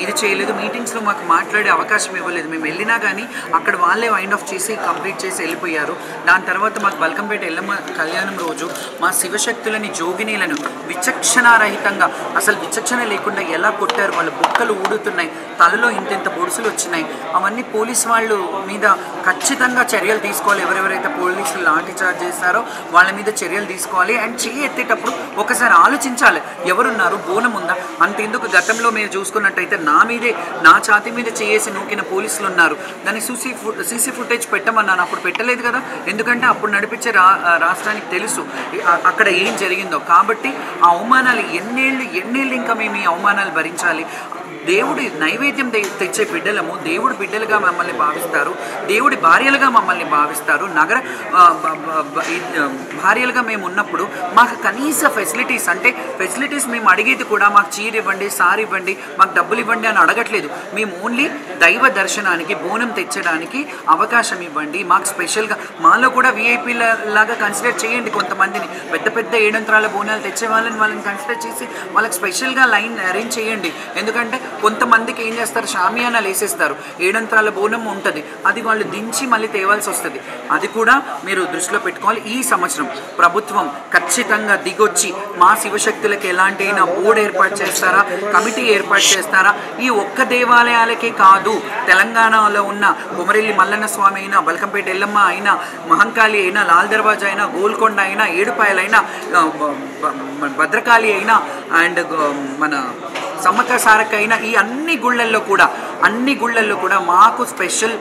ఇది చేయలేదు, మీటింగ్స్లో మాకు మాట్లాడే అవకాశం ఇవ్వలేదు. మేము వెళ్ళినా కానీ అక్కడ వాళ్ళే ఆఫ్ చేసి కంప్లీట్ చేసి వెళ్ళిపోయారు. దాని తర్వాత మాకు బల్కంపేట ఎల్లమ్మ కళ్యాణం రోజు మా శివశక్తులని జోగినీలను విచక్షణారహితంగా, అసలు విచక్షణ లేకుండా ఎలా కొట్టారు. వాళ్ళ బుక్కలు ఊడుతున్నాయి, తలలో ఇంత బొడుసులు వచ్చినాయి. అవన్నీ పోలీసు వాళ్ళు మీద ఖచ్చితంగా చర్యలు తీసుకోవాలి. ఎవరెవరైతే పోలీసులు లాఠీ చార్జ్ చేస్తారో వాళ్ళ మీద చర్యలు తీసుకోవాలి. అండ్ చెయ్యి ఎత్తేటప్పుడు ఒకసారి ఆలోచించాలి, ఎవరున్నారు, బోనం ఉందా? అంతెందుకు గతంలో మీరు చూసుకున్నట్టయితే నా మీదే, నా ఛాతీ మీద చేసి నూకిన పోలీసులు ఉన్నారు. దాన్ని సీసీ ఫుటేజ్ పెట్టమన్నాను, అప్పుడు పెట్టలేదు కదా, ఎందుకంటే అప్పుడు నడిపించే రాష్ట్రానికి తెలుసు అక్కడ ఏం జరిగిందో. కాబట్టి ఆ అవమానాలు ఎన్నేళ్ళు ఇంకా మేము ఈ అవమానాలు భరించాలి? దేవుడి నైవేద్యం తెచ్చే బిడ్డలము, దేవుడి బిడ్డలుగా మమ్మల్ని భావిస్తారు, దేవుడి భార్యలుగా మమ్మల్ని భావిస్తారు. నగర భార్యలుగా మేము ఉన్నప్పుడు మాకు కనీస ఫెసిలిటీస్, అంటే ఫెసిలిటీస్ మేము అడిగేది కూడా మాకు చీర ఇవ్వండి, సారీ ఇవ్వండి, మాకు డబ్బులు ఇవ్వండి అని అడగట్లేదు. మేము ఓన్లీ దైవ దర్శనానికి, బోనం తెచ్చడానికి అవకాశం ఇవ్వండి. మాకు స్పెషల్గా మాలో కూడా విఐపీల లాగా కన్సిడర్ చేయండి. కొంతమందిని పెద్ద పెద్ద 7 అంతరాల బోనాలు తెచ్చే వాళ్ళని కన్సిడర్ చేసి వాళ్ళకి స్పెషల్గా లైన్ అరేంజ్ చేయండి. ఎందుకంటే కొంతమందికి ఏం చేస్తారు, షామియానాలు వేసేస్తారు, 7 అంతరాల బోనం ఉంటుంది, అది వాళ్ళు దించి మళ్ళీ తేవాల్సి వస్తుంది. అది కూడా మీరు దృష్టిలో పెట్టుకోవాలి. ఈ సంవత్సరం ప్రభుత్వం ఖచ్చితంగా దిగొచ్చి మా శివశక్తులకు ఎలాంటి అయినా బోర్డు ఏర్పాటు చేస్తారా, కమిటీ ఏర్పాటు చేస్తారా? ఈ ఒక్క దేవాలయాలకే కాదు, తెలంగాణలో ఉన్న కొమరెల్లి మల్లన్న స్వామి అయినా, బల్కంపేట ఎల్లమ్మ అయినా, మహంకాళి అయినా, లాల్ దర్వాజా అయినా, గోల్కొండ అయినా, ఏడుపాయలైనా, భద్రకాళి అయినా, అండ్ మన సమ్మక్క సారక్క అయినా, ఈ అన్ని గుళ్ళల్లో కూడా మాకు స్పెషల్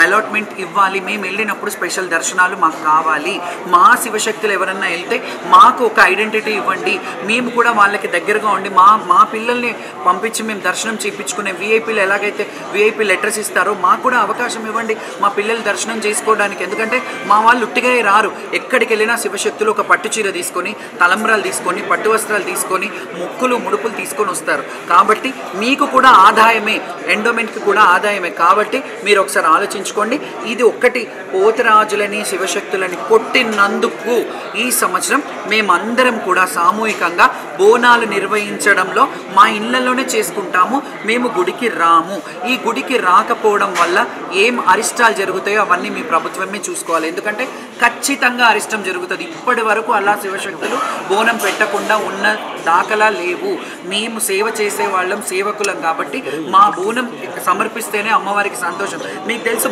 అలాట్మెంట్ ఇవ్వాలి. మేము వెళ్ళినప్పుడు స్పెషల్ దర్శనాలు మాకు కావాలి. మా శివశక్తులు ఎవరన్నా వెళ్తే మాకు ఒక ఐడెంటిటీ ఇవ్వండి. మేము కూడా వాళ్ళకి దగ్గరగా ఉండి మా పిల్లల్ని పంపించి మేము దర్శనం చేయించుకునే విఐపీలు ఎలాగైతే విఐపీ లెటర్స్ ఇస్తారో మాకు కూడా అవకాశం ఇవ్వండి, మా పిల్లలు దర్శనం చేసుకోవడానికి. ఎందుకంటే మా వాళ్ళు ఉట్టిగా రారు, ఎక్కడికి వెళ్ళినా శివశక్తులు ఒక పట్టు చీర తీసుకొని, తలంబ్రాలు తీసుకొని, పట్టు వస్త్రాలు తీసుకొని, ముక్కులు ముడుపులు తీసుకొని వస్తారు. కాబట్టి మీకు కూడా ఆదాయమే, ఎండోమెంట్కి కూడా ఆదాయమే. కాబట్టి మీరు ఒకసారి ఆలోచించుకోండి. ఇది ఒక్కటి, పోతరాజులని శివశక్తులని కొట్టినందుకు ఈ సంవత్సరం మేమందరం కూడా సామూహికంగా బోనాలు నిర్వహించడంలో మా ఇళ్లలోనే చేసుకుంటాము. మేము గుడికి రాము. ఈ గుడికి రాకపోవడం వల్ల ఏం అరిష్టాలు జరుగుతాయో అవన్నీ మీ ప్రభుత్వమే చూసుకోవాలి. ఎందుకంటే ఖచ్చితంగా అరిష్టం జరుగుతుంది. ఇప్పటి వరకు అలా శివశక్తులు బోనం పెట్టకుండా ఉన్న దాఖలా లేవు. మేము సేవ చేసే వాళ్ళం, సేవకులం. కాబట్టి మా బోనం సమర్పిస్తేనే అమ్మవారికి సంతోషం. మీకు తెలుసు,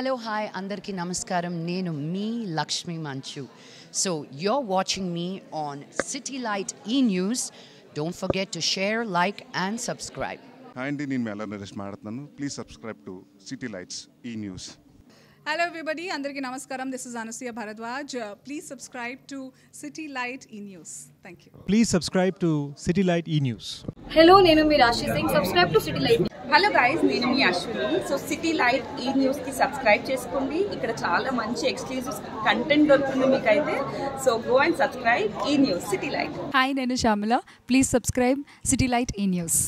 Hello, hi, andarki namaskaram. Nenu me Lakshmi Manchu. So you're watching me on City Light E-News. Don't forget to share, like and subscribe. Hi అండి, నేను మేళ నరేష్ మాట్లాడుతున్నాను. Please subscribe to city lights ఈ news. Hello everybody, Andarki Namaskaram. This is Anasuya Bharadwaj. Please subscribe to City Light E-News. Thank you. Please subscribe to City Light E-News. Hello, నేను మీ రాశి Singh. Subscribe to city light. Hello guys, నేను మీ అశ్విని. సో సిటీ లైట్ ఈ న్యూస్కి సబ్స్క్రైబ్ చేసుకోండి. ఇక్కడ చాలా మంచి ఎక్స్క్లూజివ్ కంటెంట్ దొరుకుతుంది మీకైతే. సో గో అండ్ సబ్స్క్రైబ్ ఈ న్యూస్ సిటీ లైట్. హాయ్, నేను Shyamala. Please subscribe city light ఈ న్యూస్.